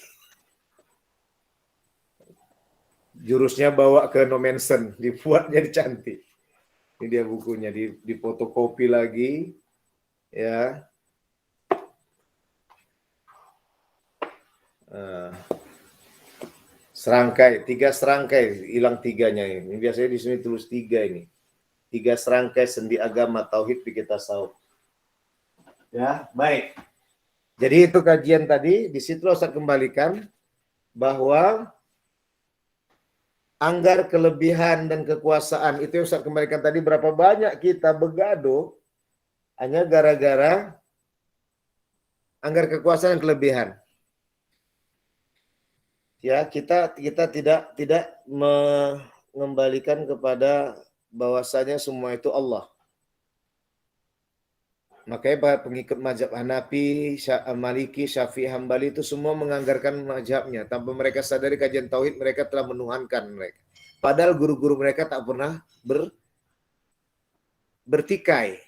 A: Jurusnya bawa ke Nomensen. Dibuat jadi cantik. Ini dia bukunya, di fotokopi lagi, ya. Serangkai, 3 serangkai, hilang 3-nya ini. Ini biasanya di sini tulis 3 ini. 3 serangkai sendi agama, tauhid, fikih, tasawuf. Ya, baik. Jadi itu kajian tadi, di situ Ustaz kembalikan bahwa anggar kelebihan dan kekuasaan itu yang Ustaz kembalikan tadi, berapa banyak kita begaduh hanya gara-gara anggar kekuasaan dan kelebihan. Ya, kita tidak mengembalikan kepada bahwasanya semua itu Allah. Makanya pengikut mazhab Hanafi, Maliki, Syafi'i, Hambali itu semua menganggarkan mazhabnya. Tanpa mereka sadari kajian tauhid, mereka telah menuhankan mereka. Padahal guru-guru mereka tak pernah bertikai.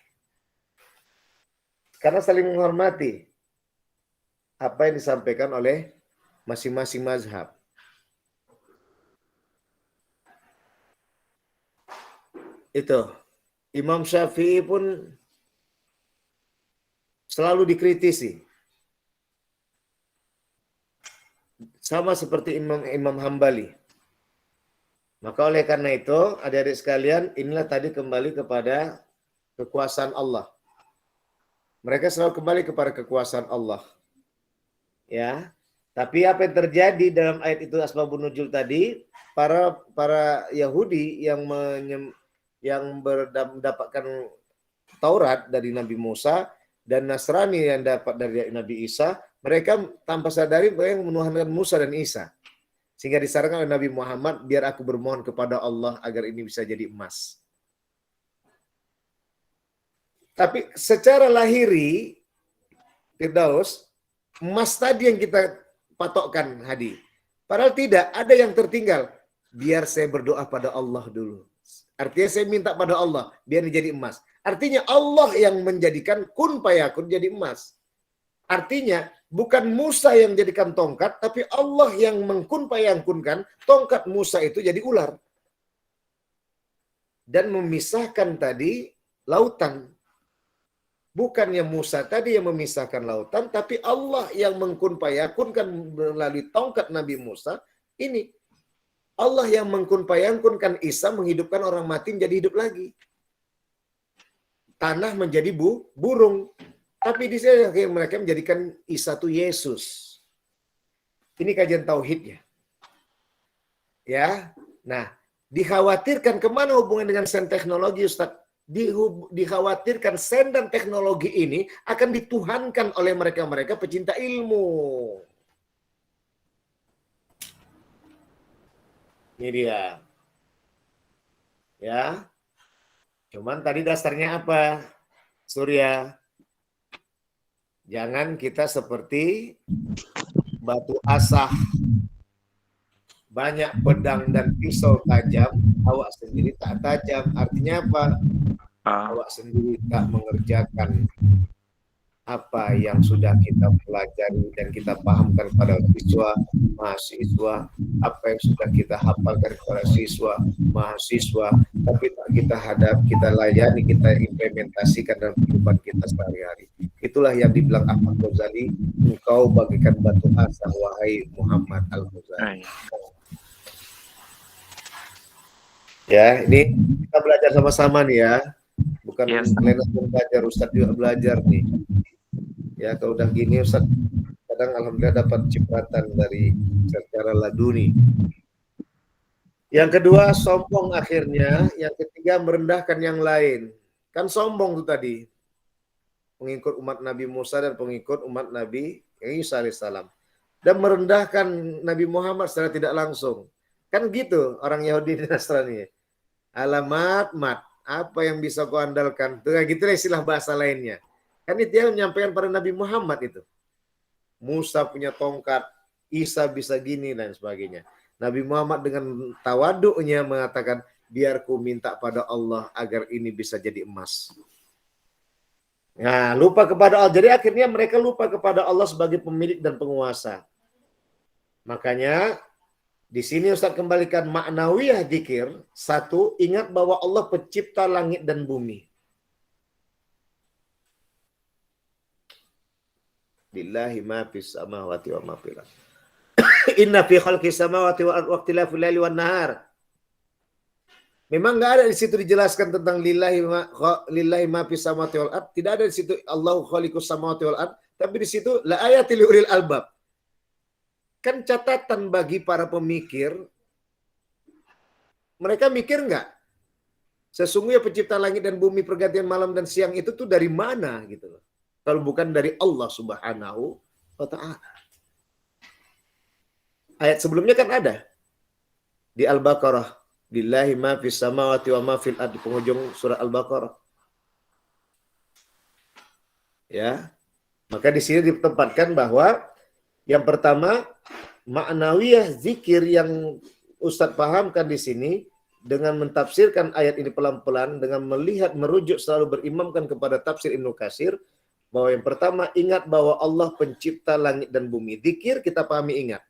A: Karena saling menghormati apa yang disampaikan oleh masing-masing mazhab. Itu. Imam Syafi'i pun selalu dikritisi. Sama seperti Imam Hambali. Maka oleh karena itu, adik-adik sekalian, inilah tadi kembali kepada kekuasaan Allah. Mereka selalu kembali kepada kekuasaan Allah. Ya. Tapi apa yang terjadi dalam ayat itu asbabun nuzul tadi, para Yahudi yang mendapatkan Taurat dari Nabi Musa dan Nasrani yang dapat dari Nabi Isa, mereka tanpa sadari mereka menuhankan Musa dan Isa. Sehingga disarankan oleh Nabi Muhammad, biar aku bermohon kepada Allah agar ini bisa jadi emas. Tapi secara lahiri, Firdaus, emas tadi yang kita patokkan, Hadi. Padahal tidak, ada yang tertinggal. Biar saya berdoa pada Allah dulu. Artinya saya minta pada Allah, biar jadi emas. Artinya Allah yang menjadikan kun fayakun jadi emas. Artinya bukan Musa yang menjadikan tongkat, tapi Allah yang mengkun fayakunkan tongkat Musa itu jadi ular. Dan memisahkan tadi lautan. Bukannya Musa tadi yang memisahkan lautan, tapi Allah yang mengkun fayakunkan melalui tongkat Nabi Musa. Ini Allah yang mengkun fayakunkan Isa menghidupkan orang mati menjadi hidup lagi. Tanah menjadi burung. Tapi di sini mereka menjadikan Isa itu Yesus. Ini kajian tauhidnya. Ya. Nah, dikhawatirkan kemana hubungan dengan sen teknologi, Ustaz? Dikhawatirkan sen dan teknologi ini akan dituhankan oleh mereka-mereka pecinta ilmu. Ini dia. Ya. Cuman tadi dasarnya apa? Surya. Jangan kita seperti batu asah, banyak pedang dan pisau tajam, awak sendiri tak tajam. Artinya apa? Awak sendiri tak mengerjakan apa yang sudah kita pelajari dan kita pahamkan pada siswa, mahasiswa, apa yang sudah kita hafalkan kepada siswa, mahasiswa, tapi tak kita layani, kita implementasikan dalam kehidupan kita sehari-hari. Itulah yang dibilang Ahmad Ghazali, engkau bagikan batu asah wahai Muhammad Al-Ghazali. Ya, ini kita belajar sama-sama nih ya. Bukan kalian belajar, Ustadz juga belajar nih. Ya, kalau udah gini Ustaz, kadang alhamdulillah dapat cipratan dari secara laduni. Yang kedua, sombong akhirnya. Yang ketiga, merendahkan yang lain. Kan sombong tuh tadi. Pengikut umat Nabi Musa dan pengikut umat Nabi Isa alaihissalam. Dan merendahkan Nabi Muhammad secara tidak langsung. Kan gitu orang Yahudi dan Nasrani. Alamat, mat. Apa yang bisa kau andalkan? Tuh gitu lah istilah bahasa lainnya. Kan itu yang menyampaikan pada Nabi Muhammad itu. Musa punya tongkat, Isa bisa gini dan sebagainya. Nabi Muhammad dengan tawaduknya mengatakan, biar ku minta pada Allah agar ini bisa jadi emas. Nah, lupa kepada Allah. Jadi akhirnya mereka lupa kepada Allah sebagai pemilik dan penguasa. Makanya di sini Ustaz kembalikan maknawiyah dzikir. Satu, ingat bahwa Allah pencipta langit dan bumi. Lillahi ma fis samawati wa ma fil ardh. Inna fi khalqis samawati wal ardi wa ikhtilafil laili wan nahar. Memang enggak ada di situ dijelaskan tentang lillahi ma fis samawati wal ardh, tidak ada di situ Allahu khaliqus samawati wal ardh, tapi di situ la ayatil ulil albab. Kan catatan bagi para pemikir, mereka mikir enggak? Sesungguhnya pencipta langit dan bumi, pergantian malam dan siang itu tuh dari mana gitu loh. Kalau bukan dari Allah Subhanahu wa ta'ala. Ayat sebelumnya kan ada. Di Al-Baqarah. Lillahi ma fis samawati wa ma fil ardi. Di penghujung surah Al-Baqarah. Ya. Maka di sini ditempatkan bahwa yang pertama, maknawiyah zikir yang Ustadz pahamkan di sini dengan mentafsirkan ayat ini pelan-pelan, dengan melihat, merujuk, selalu berimamkan kepada tafsir Ibnu Katsir, bahwa yang pertama ingat bahwa Allah pencipta langit dan bumi. Dzikir kita pahami ingat.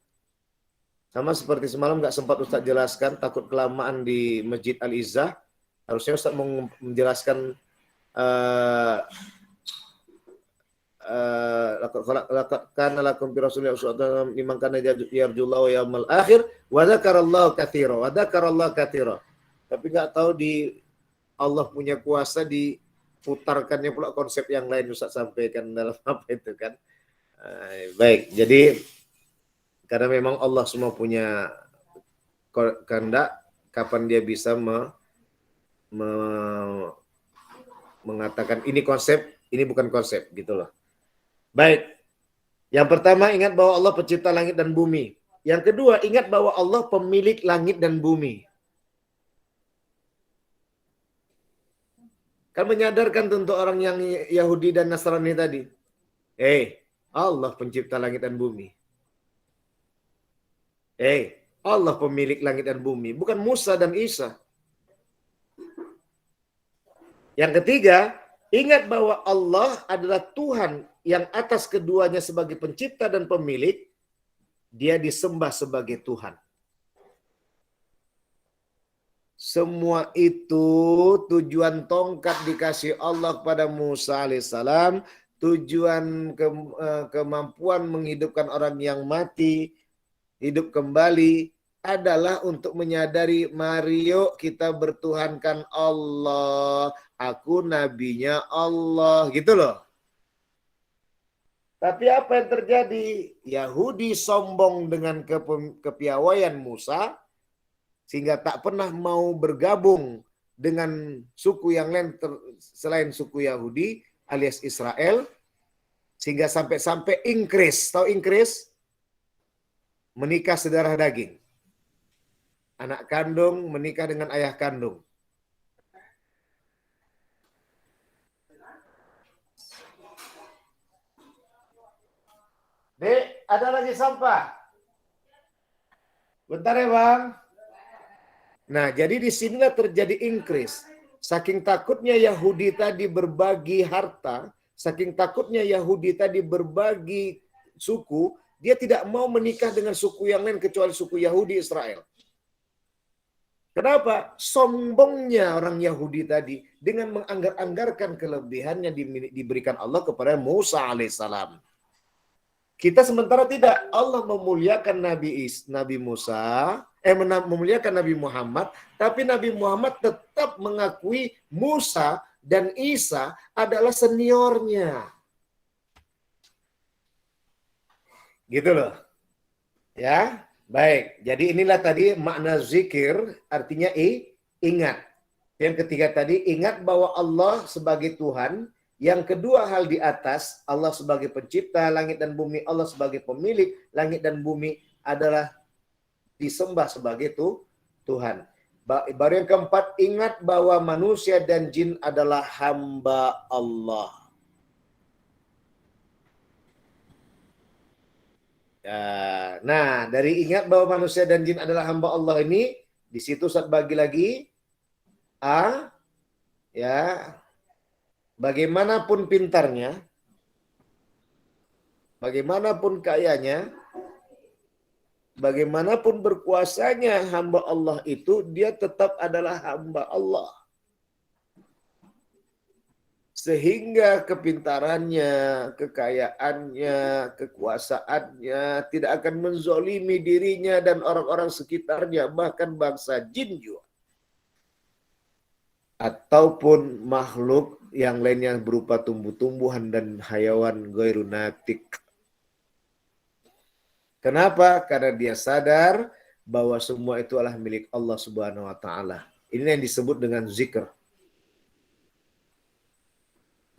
A: Sama seperti semalam nggak sempat Ustaz jelaskan, takut kelamaan di Masjid Al-Izzah. Harusnya Ustaz menjelaskan kana lakum fi rasulillahi uswatun liman kana yarjullaha wal yawmal akhir wa dzakarallaha katsira wa dzakarallaha katsira. Tapi nggak tahu di Allah punya kuasa diputarkannya pula konsep yang lain Ustaz sampaikan dalam apa itu kan. Baik, jadi karena memang Allah semua punya kehendak kapan dia bisa mengatakan ini konsep, ini bukan konsep gitu loh. Baik. Yang pertama ingat bahwa Allah pencipta langit dan bumi. Yang kedua ingat bahwa Allah pemilik langit dan bumi. Kan menyadarkan untuk orang yang Yahudi dan Nasrani tadi. Allah pencipta langit dan bumi. Allah pemilik langit dan bumi. Bukan Musa dan Isa. Yang ketiga, ingat bahwa Allah adalah Tuhan yang atas keduanya sebagai pencipta dan pemilik. Dia disembah sebagai Tuhan. Semua itu tujuan tongkat dikasih Allah kepada Musa alaihissalam, tujuan kemampuan menghidupkan orang yang mati, hidup kembali adalah untuk menyadari mari yuk kita bertuhankan Allah, aku nabinya Allah, gitu loh. Tapi apa yang terjadi? Yahudi sombong dengan kepiawaian Musa, sehingga tak pernah mau bergabung dengan suku yang lain selain suku Yahudi alias Israel, sehingga sampai Inggris, tahu Inggris? Menikah sedarah daging. Anak kandung menikah dengan ayah kandung. ada lagi sampah. Bentar ya Bang. Nah, jadi di sinilah terjadi increase. Saking takutnya Yahudi tadi berbagi harta, saking takutnya Yahudi tadi berbagi suku, dia tidak mau menikah dengan suku yang lain kecuali suku Yahudi Israel. Kenapa? Sombongnya orang Yahudi tadi dengan menganggar-anggarkan kelebihannya diberikan Allah kepada Musa alaihissalam. Kita sementara tidak. Allah memuliakan Nabi Musa, memuliakan Nabi Muhammad, tapi Nabi Muhammad tetap mengakui Musa dan Isa adalah seniornya. Gitu loh. Ya, baik. Jadi inilah tadi makna zikir, artinya ingat. Yang ketiga tadi, ingat bahwa Allah sebagai Tuhan. Yang kedua hal di atas, Allah sebagai pencipta langit dan bumi, Allah sebagai pemilik langit dan bumi adalah disembah sebagai Tuhan. Baru yang keempat, ingat bahwa manusia dan jin adalah hamba Allah. Nah, dari ingat bahwa manusia dan jin adalah hamba Allah ini, di situ Ustaz bagi lagi, bagaimanapun pintarnya, bagaimanapun kayanya, bagaimanapun berkuasanya hamba Allah itu, dia tetap adalah hamba Allah. Sehingga kepintarannya, kekayaannya, kekuasaannya tidak akan menzolimi dirinya dan orang-orang sekitarnya, bahkan bangsa jin juga. Ataupun makhluk yang lainnya berupa tumbuh-tumbuhan dan hayawan ghairu natik. Kenapa? Karena dia sadar bahwa semua itu adalah milik Allah Subhanahu wa taala. Ini yang disebut dengan zikr.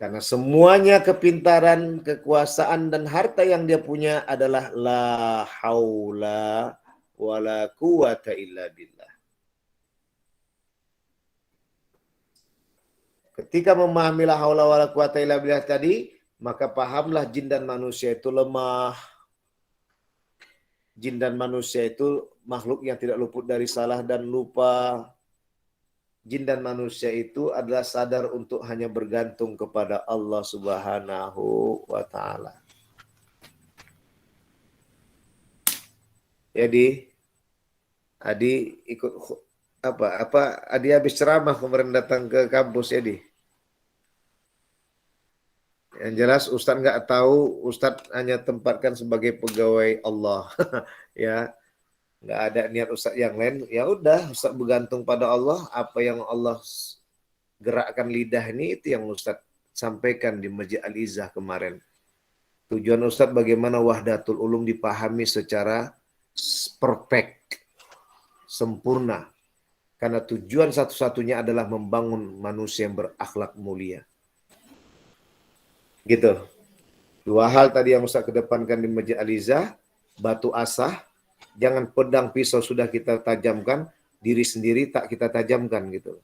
A: Karena semuanya kepintaran, kekuasaan dan harta yang dia punya adalah la haula wala quwata illa billah. Ketika memahami la haula wala quwata illa billah tadi, maka pahamlah jin dan manusia itu lemah. Jin dan manusia itu makhluk yang tidak luput dari salah dan lupa. Jin dan manusia itu adalah sadar untuk hanya bergantung kepada Allah Subhanahu wa taala. Jadi Adi ikut Adi habis ceramah kemarin datang ke kampus ya, Di. Yang jelas Ustadz nggak tahu, Ustadz hanya tempatkan sebagai pegawai Allah. Ya, nggak ada niat Ustadz yang lain. Ya udah, Ustadz bergantung pada Allah. Apa yang Allah gerakkan lidah ini, itu yang Ustadz sampaikan di Masjid Al-Izzah kemarin. Tujuan Ustadz bagaimana Wahdatul Ulum dipahami secara perfect, sempurna. Karena tujuan satu-satunya adalah membangun manusia yang berakhlak mulia. Gitu. Dua hal tadi yang Ustaz kedepankan di Masjid Al-Izzah, batu asah, jangan pedang pisau sudah kita tajamkan, diri sendiri tak kita tajamkan gitu.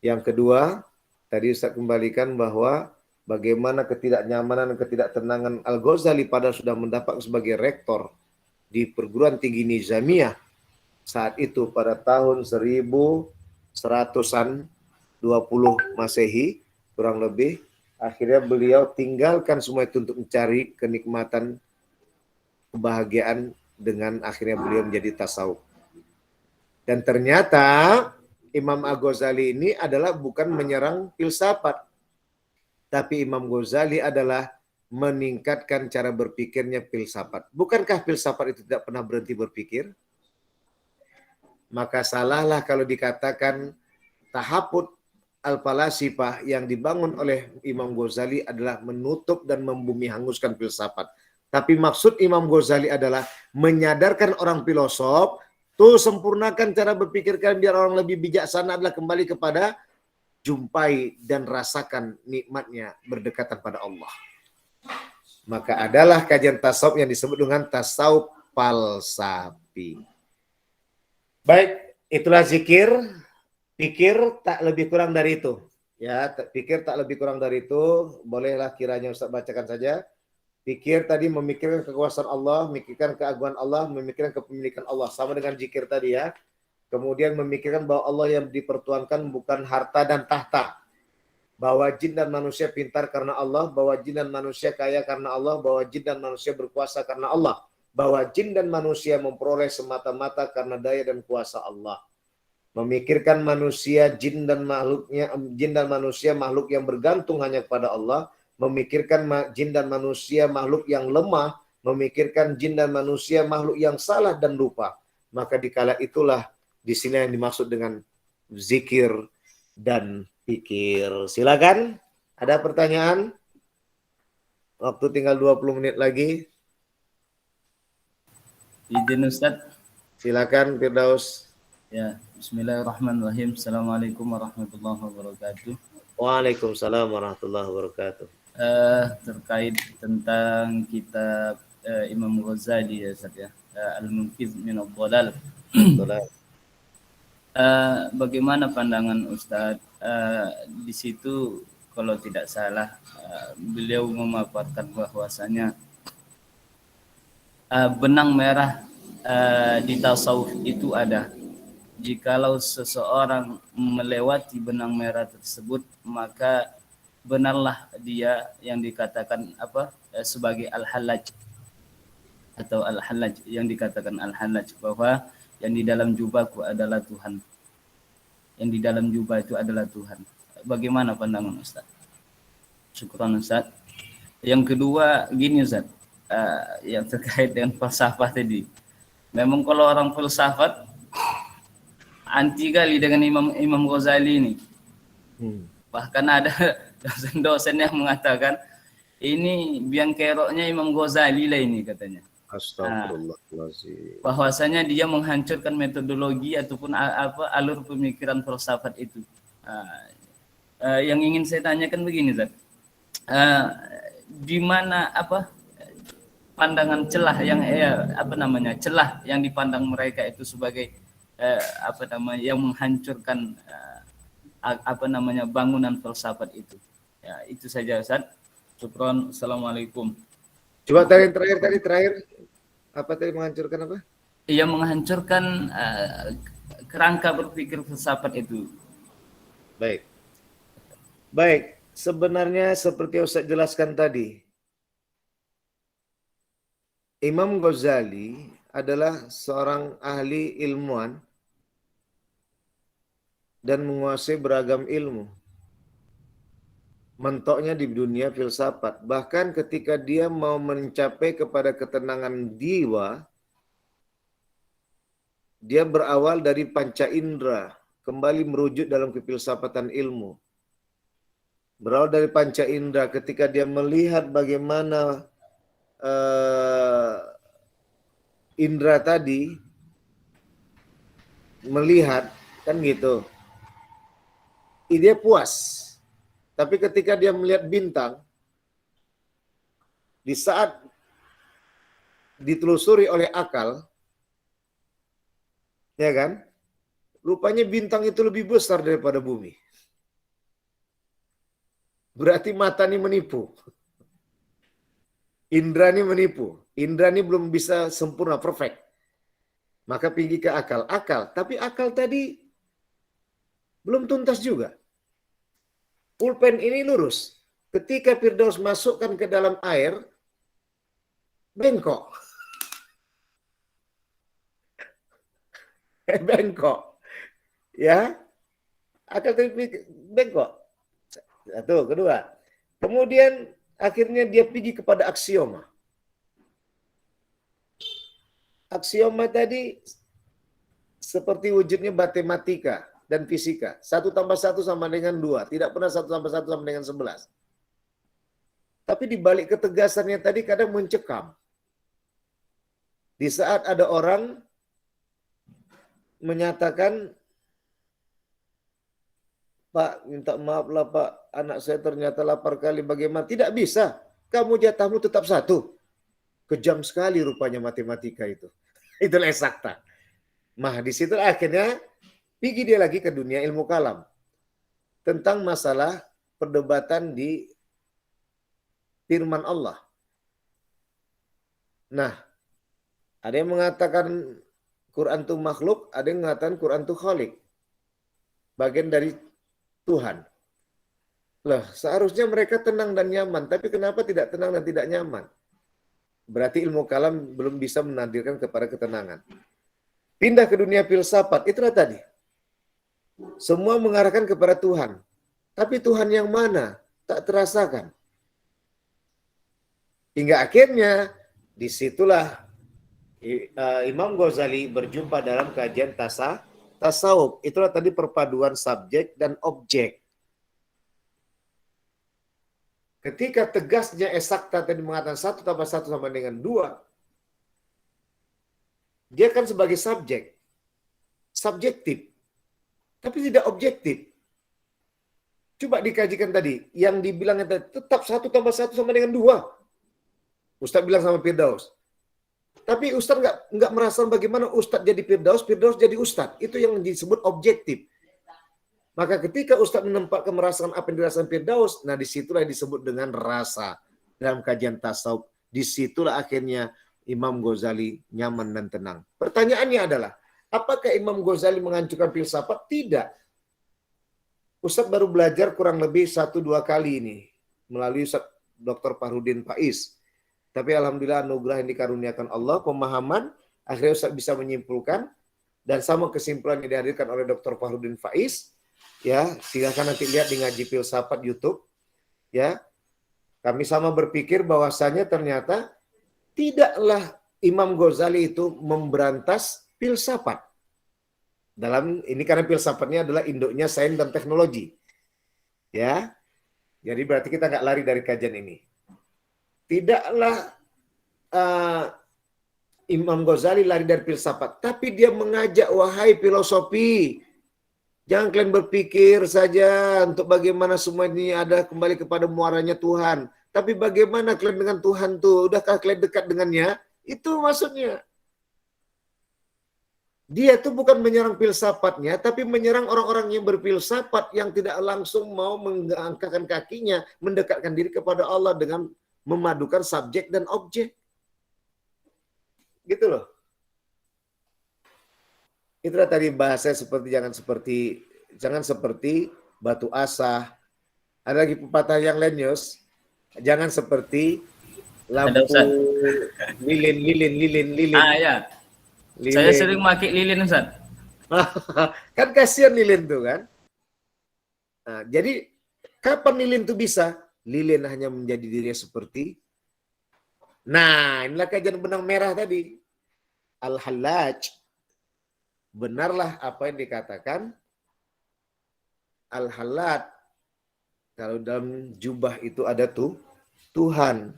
A: Yang kedua, tadi Ustaz kembalikan bahwa bagaimana ketidaknyamanan dan ketidaktenangan Al-Ghazali pada sudah mendapat sebagai rektor di perguruan tinggi Nizamiyah saat itu pada tahun 1100-an 20 Masehi kurang lebih. Akhirnya beliau tinggalkan semua itu untuk mencari kenikmatan, kebahagiaan dengan akhirnya beliau menjadi tasawuf. Dan ternyata Imam Al-Ghazali ini adalah bukan menyerang filsafat, tapi Imam Ghazali adalah meningkatkan cara berpikirnya filsafat. Bukankah filsafat itu tidak pernah berhenti berpikir? Maka salahlah kalau dikatakan tahaput al-falasifah yang dibangun oleh Imam Ghazali adalah menutup dan membumi hanguskan filsafat. Tapi maksud Imam Ghazali adalah menyadarkan orang filosof, tuh sempurnakan cara berpikir kalian biar orang lebih bijaksana, adalah kembali kepada jumpai dan rasakan nikmatnya berdekatan pada Allah. Maka adalah kajian tasawuf yang disebut dengan tasawuf falsafi. Baik, itulah zikir. Pikir tak lebih kurang dari itu. Ya, pikir tak lebih kurang dari itu. Bolehlah kiranya Ustaz bacakan saja. Pikir tadi memikirkan kekuasaan Allah, memikirkan keagungan Allah, memikirkan kepemilikan Allah. Sama dengan zikir tadi ya. Kemudian memikirkan bahwa Allah yang dipertuankan bukan harta dan tahta. Bahwa jin dan manusia pintar karena Allah, bahwa jin dan manusia kaya karena Allah, bahwa jin dan manusia berkuasa karena Allah. Bahwa jin dan manusia memperoleh semata-mata karena daya dan kuasa Allah. Memikirkan manusia, jin dan manusia makhluk yang bergantung hanya kepada Allah, memikirkan jin dan manusia makhluk yang lemah, memikirkan jin dan manusia makhluk yang salah dan lupa. Maka dikala itulah di sini yang dimaksud dengan zikir dan pikir. Silakan, ada pertanyaan? Waktu tinggal 20 menit lagi.
F: Izin Ustaz.
A: Silakan Firdaus.
F: Ya, bismillahirrahmanirrahim. Assalamualaikum warahmatullahi wabarakatuh.
A: Waalaikumsalam warahmatullahi wabarakatuh.
F: Terkait tentang kitab Imam Ghazali ya Ustaz ya, Al-Munqidh min ad-Dhalal. Bagaimana pandangan Ustaz di situ, kalau tidak salah beliau memaparkan bahwasanya benang merah di tasawuf itu ada. Jikalau seseorang melewati benang merah tersebut, maka benarlah dia yang dikatakan sebagai al-halaj atau al-halaj, yang dikatakan al-halaj, bahwa yang di dalam jubahku adalah Tuhan. Yang di dalam jubah itu adalah Tuhan. Bagaimana pandangan Ustaz? Syukran Ustaz. Yang kedua gini Ustaz, yang terkait dengan falsafah tadi. Memang kalau orang filsafat anti kali dengan Imam Ghazali ini. Bahkan ada dosen-dosen yang mengatakan ini biang keroknya Imam Ghazali lah ini katanya.
A: Astagfirullahaladzim.
F: Bahwasanya dia menghancurkan metodologi ataupun alur pemikiran filsafat itu. Yang ingin saya tanyakan begini, Zat. Di mana pandangan celah yang celah yang dipandang mereka itu sebagai yang menghancurkan bangunan filsafat itu. Ya, itu saja Ustaz. Syukron. Assalamualaikum.
A: Coba terakhir. Apa tadi menghancurkan apa?
F: Ia menghancurkan kerangka berpikir filsafat itu.
A: Baik. Sebenarnya seperti Ustaz jelaskan tadi, Imam Ghazali adalah seorang ahli ilmuwan dan menguasai beragam ilmu. Mentoknya di dunia filsafat. Bahkan ketika dia mau mencapai kepada ketenangan jiwa, dia berawal dari panca indera, kembali merujuk dalam kefilsafatan ilmu. Berawal dari panca indera ketika dia melihat bagaimana indera tadi melihat, kan gitu. Dia puas. Tapi ketika dia melihat bintang, di saat ditelusuri oleh akal, ya kan, rupanya bintang itu lebih besar daripada bumi. Berarti mata ini menipu. Indra ini menipu. Indra ini belum bisa sempurna, perfect. Maka pergi ke akal. Tapi akal tadi belum tuntas juga. Pulpen ini lurus. Ketika Firdaus masukkan ke dalam air, bengkok. Bengkok. Ya. Akal tadi bengkok. Satu, kedua. Kemudian akhirnya dia pergi kepada aksioma. Aksioma tadi seperti wujudnya matematika dan fisika. 1 tambah 1 sama dengan 2. Tidak pernah 1 tambah 1 sama dengan 11. Tapi di balik ketegasannya tadi kadang mencekam. Di saat ada orang menyatakan, Pak, minta maaf lah Pak, anak saya ternyata lapar kali, bagaimana? Tidak bisa, kamu jatahmu tetap 1. Kejam sekali rupanya matematika itu. Itulah eksakta. Nah, di situ akhirnya pergi dia lagi ke dunia ilmu kalam. Tentang masalah perdebatan di firman Allah. Nah, ada yang mengatakan Quran itu makhluk, ada yang mengatakan Quran itu khalik. Bagian dari Tuhan. Lah, seharusnya mereka tenang dan nyaman, tapi kenapa tidak tenang dan tidak nyaman? Berarti ilmu kalam belum bisa menakdirkan kepada ketenangan. Pindah ke dunia filsafat, itulah tadi. Semua mengarahkan kepada Tuhan. Tapi Tuhan yang mana? Tak terasakan. Hingga akhirnya, disitulah Imam Ghazali berjumpa dalam kajian tasawuf. Itulah tadi perpaduan subjek dan objek. Ketika tegasnya eksakta tadi mengatakan 1 tambah 1 sama dengan 2, dia kan sebagai subjek, subjektif, tapi tidak objektif. Coba dikajikan tadi, yang dibilangnya tadi, tetap 1 tambah 1 sama dengan 2. Ustaz bilang sama Firdaus. Tapi Ustaz nggak merasa bagaimana Ustaz jadi Firdaus, Firdaus jadi Ustaz. Itu yang disebut objektif. Maka ketika Ustaz menempatkan merasakan apa yang dirasakan Firdaus, nah disitulah disebut dengan rasa dalam kajian tasawuf. Disitulah akhirnya Imam Ghazali nyaman dan tenang. Pertanyaannya adalah, apakah Imam Ghazali menghancurkan filsafat? Tidak. Ustaz baru belajar kurang lebih 1-2 kali ini melalui Ustaz Dr. Farudin Faiz. Tapi alhamdulillah anugerah yang dikaruniakan Allah, pemahaman, akhirnya Ustaz bisa menyimpulkan, dan sama kesimpulan yang dihadirkan oleh Dr. Farudin Faiz. Ya, silakan nanti lihat di Ngaji Filsafat YouTube. Ya, kami sama berpikir bahwasanya ternyata tidaklah Imam Ghazali itu memberantas filsafat. Dalam ini karena filsafatnya adalah induknya sains dan teknologi. Ya, jadi berarti kita nggak lari dari kajian ini. Tidaklah Imam Ghazali lari dari filsafat, tapi dia mengajak, wahai filosofi, jangan kalian berpikir saja untuk bagaimana semua ini ada kembali kepada muaranya Tuhan. Tapi bagaimana kalian dengan Tuhan tuh? Udahkah kalian dekat dengannya? Itu maksudnya. Dia tuh bukan menyerang filsafatnya, tapi menyerang orang-orang yang berfilsafat yang tidak langsung mau mengangkatkan kakinya, mendekatkan diri kepada Allah dengan memadukan subjek dan objek. Gitu loh. Itulah tadi bahasa jangan seperti batu asah. Ada lagi pepatah yang lain, Yos. Jangan seperti lampu lilin.
F: Ah ya.
A: Lilin.
F: Saya sering pakai lilin, Ustaz.
A: Kan kasihan lilin tuh kan. Nah, jadi kapan lilin tuh bisa? Lilin hanya menjadi dirinya seperti. Nah, inilah kajian benang merah tadi. Al-Hallaj. Benarlah apa yang dikatakan Al-Hallaj. Kalau dalam jubah itu ada tuh Tuhan.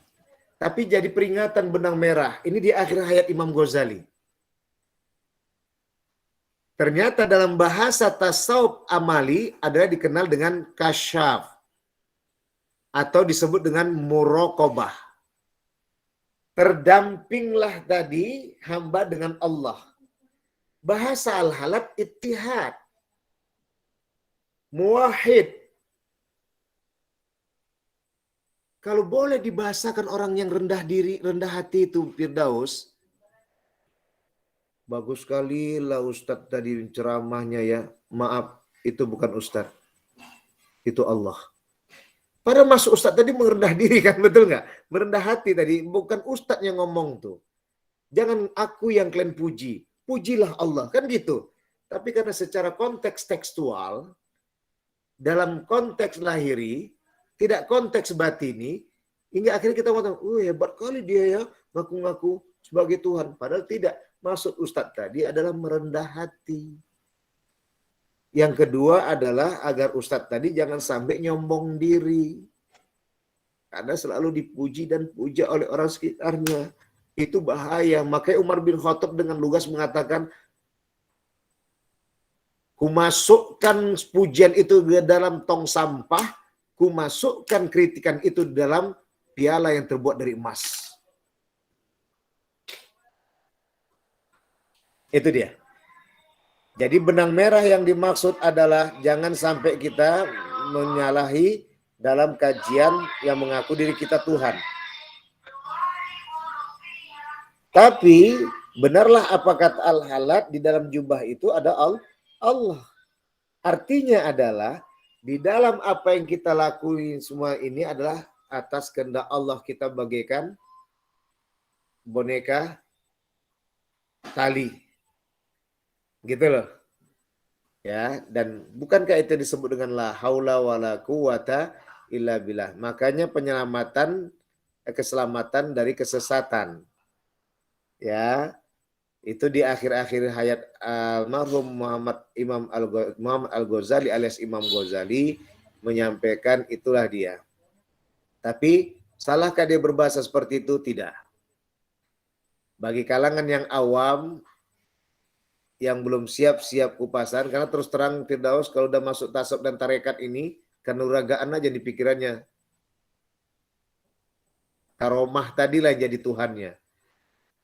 A: Tapi jadi peringatan benang merah. Ini di akhir hayat Imam Ghazali. Ternyata dalam bahasa tasawuf amali adalah dikenal dengan kasyaf. Atau disebut dengan muraqabah. Terdampinglah tadi hamba dengan Allah. Bahasa Al-Hallaj ittihad. Muwahhid. Kalau boleh dibahasakan orang yang rendah diri, rendah hati itu Firdaus. Bagus sekali lah Ustadz tadi ceramahnya ya. Maaf, itu bukan Ustadz. Itu Allah. Padahal masuk Ustadz tadi merendah diri kan, betul nggak? Merendah hati tadi, bukan Ustadz yang ngomong tuh. Jangan aku yang kalian puji. Pujilah Allah, kan gitu. Tapi karena secara konteks tekstual, dalam konteks lahiri, tidak konteks batini, hingga akhirnya kita ngomong, hebat kali dia ya, ngaku-ngaku sebagai Tuhan. Padahal tidak. Maksud Ustadz tadi adalah merendah hati. Yang kedua adalah agar Ustadz tadi jangan sampai nyombong diri. Karena selalu dipuji dan puja oleh orang sekitarnya. Itu bahaya. Makanya Umar bin Khattab dengan lugas mengatakan, kumasukkan pujian itu ke dalam tong sampah, kumasukkan kritikan itu dalam piala yang terbuat dari emas. Itu dia. Jadi benang merah yang dimaksud adalah jangan sampai kita menyalahi dalam kajian yang mengaku diri kita Tuhan. Tapi benarlah apa kata Al-Halat di dalam jubah itu ada Allah. Artinya adalah di dalam apa yang kita lakuin semua ini adalah atas kehendak Allah, kita bagaikan boneka tali. Gitu loh. Ya, dan bukankah itu disebut dengan la haula wala quwata illa billah. Makanya keselamatan dari kesesatan. Ya, itu di akhir-akhir hayat almarhum Imam Al-Ghazali alias Imam Ghazali menyampaikan itulah dia. Tapi salahkah dia berbahasa seperti itu? Tidak. Bagi kalangan yang awam, yang belum siap kupasan, karena terus terang Firdaus kalau udah masuk tasawuf dan tarekat ini, kenuragaan aja di pikirannya. Karomah tadilah jadi Tuhannya.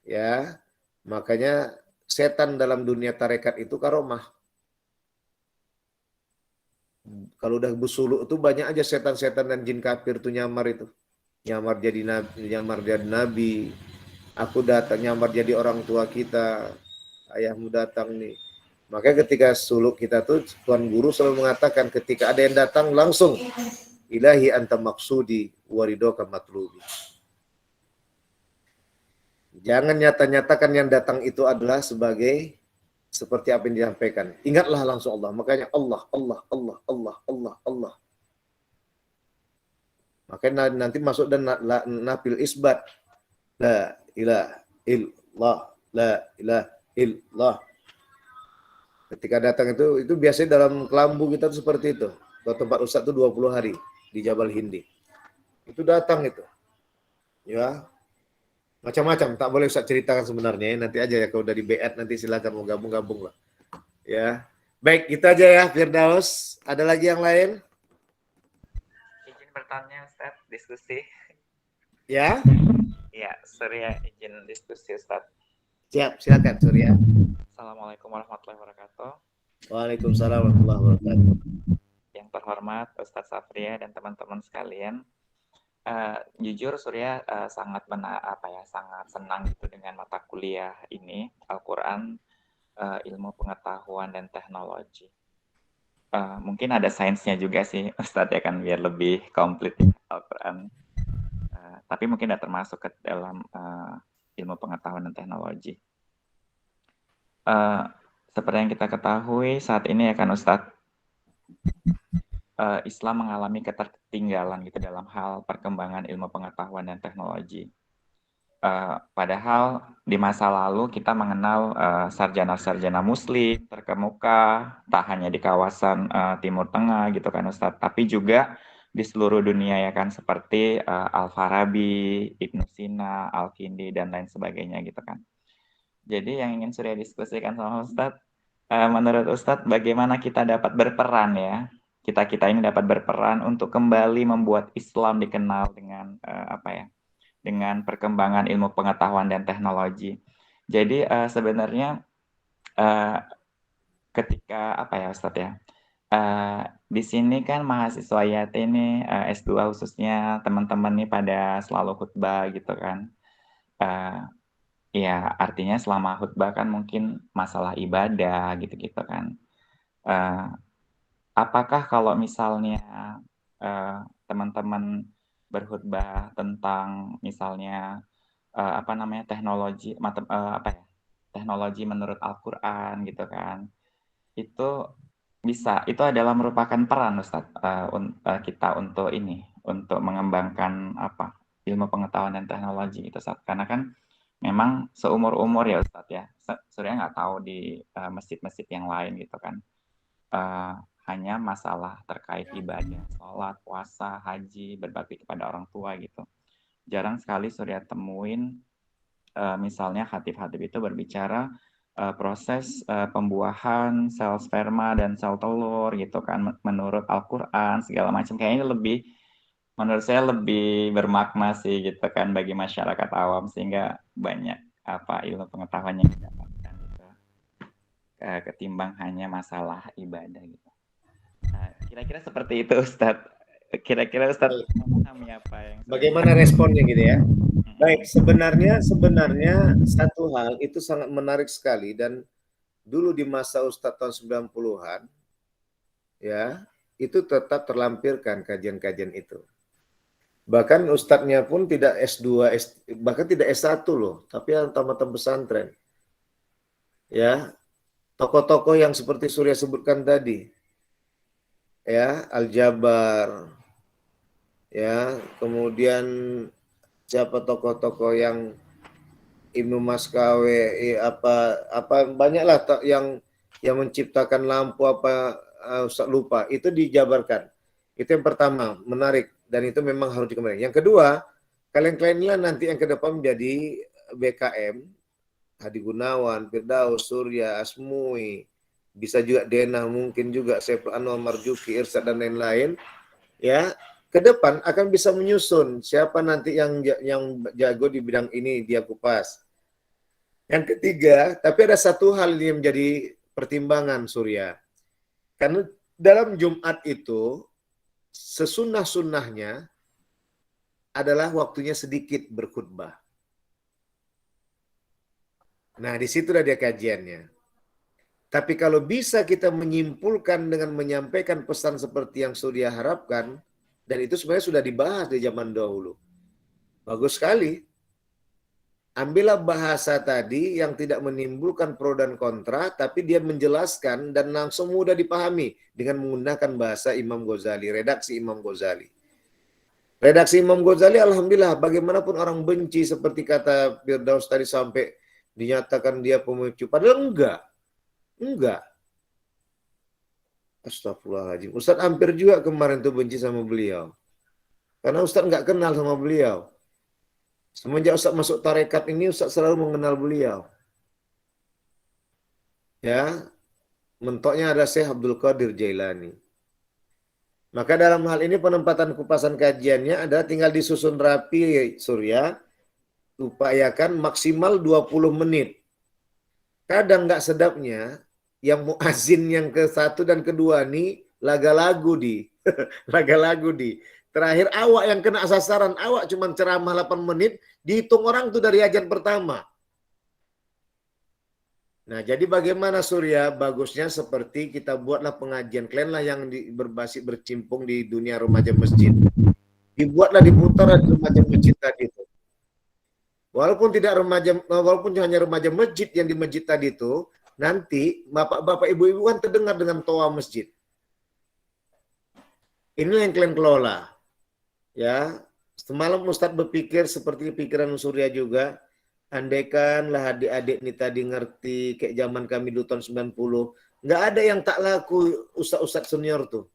A: Ya, makanya setan dalam dunia tarekat itu karomah. Kalau udah busuluk itu banyak aja setan-setan dan jin kafir tuh nyamar itu. Nyamar jadi nabi. Aku datang nyamar jadi orang tua kita. Ayahmu datang nih. Makanya ketika suluk kita tuh Tuan Guru selalu mengatakan ketika ada yang datang langsung ilahi anta maksudi waridoka matlubi. Jangan nyata-nyatakan yang datang itu adalah sebagai seperti apa yang disampaikan. Ingatlah langsung Allah. Makanya Allah. Makanya nanti masuk dan nafil isbat. La ilaha illallah. La ilaha illallah. Ketika datang itu biasanya dalam kelambu kita tuh seperti itu. Ke tempat Ustaz itu 20 hari di Jabal Hindi. Itu datang itu. Ya. Macam-macam, tak boleh Ustaz ceritakan sebenarnya. Nanti aja ya kalau udah di BR nanti silakan mau gabung-gabung lah. Ya. Baik, gitu aja ya Firdaus. Ada lagi yang lain?
B: Izin bertanya Ustaz, diskusi.
A: Ya.
B: Ya, Surya izin diskusi Ustaz.
A: Siap, silakan Surya.
B: Assalamualaikum warahmatullahi wabarakatuh.
A: Waalaikumsalam warahmatullahi wabarakatuh.
B: Yang terhormat Ustadz Safria dan teman-teman sekalian, jujur Surya sangat senang gitu dengan mata kuliah ini Al-Quran, ilmu pengetahuan dan teknologi. Mungkin ada sainsnya juga sih Ustadz ya kan biar lebih komplit Al-Quran. Tapi mungkin tidak termasuk ke dalam ilmu pengetahuan dan teknologi. Seperti yang kita ketahui saat ini ya kan Ustadz, Islam mengalami ketertinggalan gitu dalam hal perkembangan ilmu pengetahuan dan teknologi. Padahal di masa lalu kita mengenal sarjana-sarjana muslim terkemuka, tak hanya di kawasan Timur Tengah gitu kan Ustadz, tapi juga di seluruh dunia ya kan, seperti Al-Farabi, Ibnu Sina, Al-Kindi, dan lain sebagainya gitu kan. Jadi yang ingin Surya diskusikan sama Ustadz, menurut Ustadz bagaimana kita dapat berperan ya, kita ini dapat berperan untuk kembali membuat Islam dikenal dengan dengan perkembangan ilmu pengetahuan dan teknologi. Jadi sebenarnya ketika Ustadz ya, di sini kan mahasiswa YAT ini S2 khususnya teman-teman nih pada selalu khutbah gitu kan. Ya artinya selama khutbah kan mungkin masalah ibadah gitu-gitu kan. Apakah kalau misalnya teman-teman berkhutbah tentang misalnya teknologi teknologi menurut Al-Qur'an gitu kan, itu adalah merupakan peran Ustadz kita untuk mengembangkan ilmu pengetahuan dan teknologi itu Ustadz. Karena kan memang seumur-umur ya Ustadz ya, Surya nggak tahu di masjid-masjid yang lain gitu kan, hanya masalah terkait ibadah, sholat, puasa, haji, berbakti kepada orang tua gitu. Jarang sekali Surya temuin misalnya khatib-khatib itu berbicara proses pembuahan sel sperma dan sel telur gitu kan menurut Al-Quran segala macam. Kayaknya menurut saya lebih bermakna sih gitu kan bagi masyarakat awam, sehingga banyak ilmu pengetahuan yang didapatkan gitu ketimbang hanya masalah ibadah gitu. Kira-kira seperti itu Ustadz. Kira-kira Ustadz memahami apa yang
A: bagaimana responnya gitu ya? Baik, sebenarnya satu hal itu sangat menarik sekali, dan dulu di masa Ustadz tahun 90-an ya, itu tetap terlampirkan kajian-kajian itu. Bahkan ustadznya pun tidak S2, bahkan tidak S1 loh, tapi yang tamat pesantren. Ya, tokoh-tokoh yang seperti Surya sebutkan tadi. Ya, Al-Jabar. Ya, kemudian siapa tokoh-tokoh yang Ibnu Maskawe, apa banyaklah yang menciptakan lampu Ustaz lupa, itu dijabarkan. Itu yang pertama, menarik, dan itu memang harus dikembangkan. Yang kedua, kalian-kalianlah nanti yang ke depan menjadi BKM, Hadi Gunawan, Firdaus, Surya, Asmui, bisa juga Denah, mungkin juga Saiful Anwar Marzuki, Irsad dan lain-lain, ya. Ke depan akan bisa menyusun siapa nanti yang jago di bidang ini, dia kupas. Yang ketiga, tapi ada satu hal yang menjadi pertimbangan Surya. Karena dalam Jumat itu sesunnah-sunnahnya adalah waktunya sedikit berkhutbah. Nah, di situlah dia kajiannya. Tapi kalau bisa kita menyimpulkan dengan menyampaikan pesan seperti yang Surya harapkan, dan itu sebenarnya sudah dibahas di zaman dahulu. Bagus sekali. Ambillah bahasa tadi yang tidak menimbulkan pro dan kontra, tapi dia menjelaskan dan langsung mudah dipahami dengan menggunakan bahasa Imam Ghazali, redaksi Imam Ghazali. Redaksi Imam Ghazali, alhamdulillah, bagaimanapun orang benci seperti kata Firdaus tadi sampai dinyatakan dia pemicu, padahal enggak. Astagfirullahaladzim. Ustadz hampir juga kemarin tuh benci sama beliau. Karena Ustadz nggak kenal sama beliau. Semenjak Ustadz masuk tarekat ini, Ustadz selalu mengenal beliau. Ya, mentoknya ada Syekh Abdul Qadir Jailani. Maka dalam hal ini penempatan kupasan kajiannya adalah tinggal disusun rapi, Surya. Upayakan maksimal 20 menit. Kadang nggak sedapnya, yang muazin yang ke-1 dan kedua nih laga-lagu di terakhir awak yang kena sasaran, awak cuma ceramah 8 menit, dihitung orang tuh dari ajan pertama. Nah, jadi bagaimana Surya? Bagusnya seperti kita buatlah pengajian, kalian lah yang berbasis bercimpung di dunia remaja masjid. Dibuatlah, diputar di remaja masjid tadi itu. Walaupun hanya remaja masjid yang di masjid tadi itu, nanti bapak-bapak ibu-ibu kan terdengar dengan toa masjid. Ini yang kalian kelola. Ya, semalam Ustadz berpikir seperti pikiran Surya juga, andaikanlah adik-adik ini tadi ngerti kayak zaman kami dulu tahun 90, nggak ada yang tak laku ustadz-ustadz senior tuh.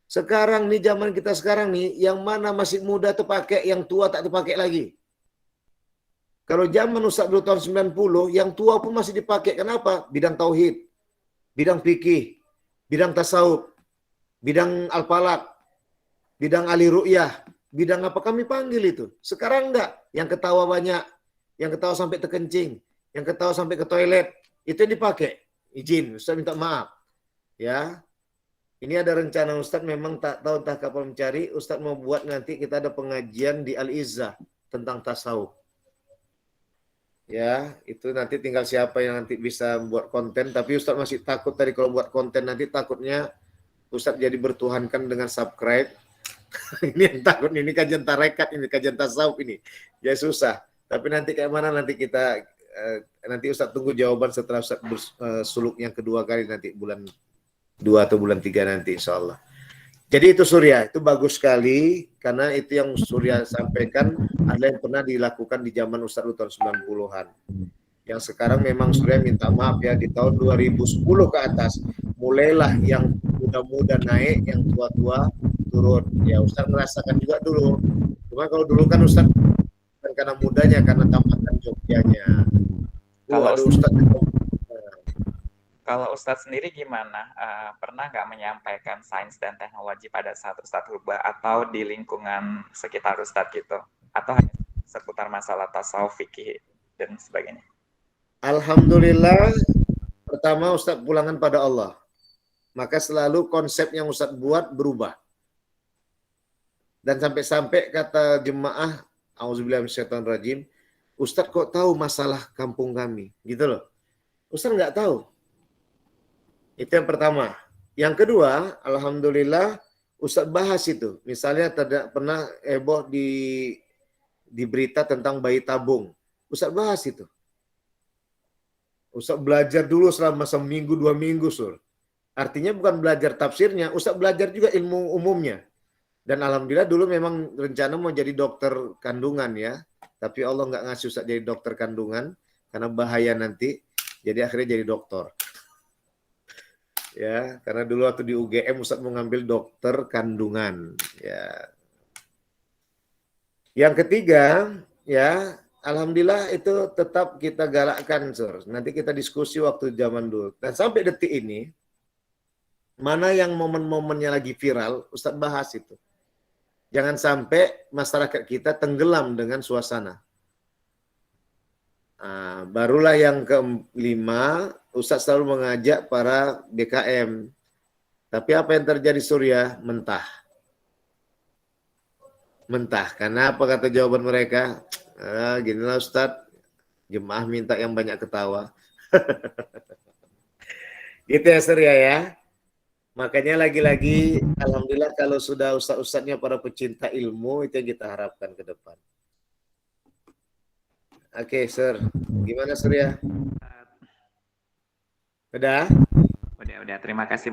A: Sekarang nih, zaman kita sekarang nih, yang mana masih muda tuh pakai, yang tua tak terpakai lagi. Kalau zaman Ustadz dulu tahun 90, yang tua pun masih dipakai. Kenapa? Bidang tauhid, bidang fikih, bidang tasawuf, bidang al-falaq, bidang ali ru'yah, bidang apa kami panggil itu. Sekarang enggak, yang ketawa banyak, yang ketawa sampai terkencing, yang ketawa sampai ke toilet, itu yang dipakai. Izin, Ustadz minta maaf. Ya, ini ada rencana Ustadz, memang tak tahu entah kapan mencari. Ustadz mau buat nanti kita ada pengajian di Al-Izzah tentang tasawuf. Ya, itu nanti tinggal siapa yang nanti bisa buat konten. Tapi Ustadz masih takut tadi kalau buat konten nanti takutnya Ustadz jadi bertuhankan dengan subscribe. Ini yang takut, ini kajian tarekat, ini kajian tasawuf ini. Ya susah. Tapi nanti kayak mana nanti kita nanti Ustadz tunggu jawaban setelah Ustadz bersuluk yang kedua kali nanti bulan 2 atau bulan 3 nanti insyaallah. Jadi itu Surya, itu bagus sekali karena itu yang Surya sampaikan adalah yang pernah dilakukan di zaman Ustadz tahun 90-an. Yang sekarang memang Surya minta maaf ya, di tahun 2010 ke atas mulailah yang muda-muda naik, yang tua-tua turun. Ya Ustadz merasakan juga dulu. Cuma kalau dulu kan Ustadz bukan karena mudanya, karena tamatan Jogjanya.
B: Kalau Ustadz sendiri gimana? Pernah nggak menyampaikan sains dan teknologi pada saat Ustadz khutbah atau di lingkungan sekitar Ustadz gitu? Atau hanya seputar masalah tasawuf, fikih, dan sebagainya?
A: Alhamdulillah, pertama Ustadz pulangan pada Allah. Maka selalu konsep yang Ustadz buat berubah. Dan sampai-sampai kata jemaah, auzubillahi minasyaitonir rajim, Ustadz kok tahu masalah kampung kami? Gitu loh. Ustadz nggak tahu. Itu yang pertama. Yang kedua, alhamdulillah Ustadz bahas itu. Misalnya pernah heboh di berita tentang bayi tabung. Ustadz bahas itu. Ustadz belajar dulu selama seminggu, 2 minggu, Sur. Artinya bukan belajar tafsirnya, Ustadz belajar juga ilmu umumnya. Dan alhamdulillah dulu memang rencana mau jadi dokter kandungan ya. Tapi Allah nggak ngasih Ustadz jadi dokter kandungan karena bahaya nanti. Jadi akhirnya jadi dokter. Ya, karena dulu waktu di UGM Ustadz mau ngambil dokter kandungan. Ya. Yang ketiga, ya, alhamdulillah itu tetap kita galakkan, Sur. Nanti kita diskusi waktu zaman dulu. Dan sampai detik ini, mana yang momen-momennya lagi viral, Ustadz bahas itu. Jangan sampai masyarakat kita tenggelam dengan suasana. Nah, barulah yang kelima, Ustadz selalu mengajak para BKM. Tapi apa yang terjadi Surya? Mentah. Mentah. Karena apa kata jawaban mereka? Ginilah Ustadz, jemaah minta yang banyak ketawa. Gitu ya Surya ya. Makanya lagi-lagi, alhamdulillah kalau sudah ustadz-ustadznya para pecinta ilmu, itu yang kita harapkan ke depan. Oke, Sir. Gimana, Surya? Udah?
B: Udah. Terima kasih.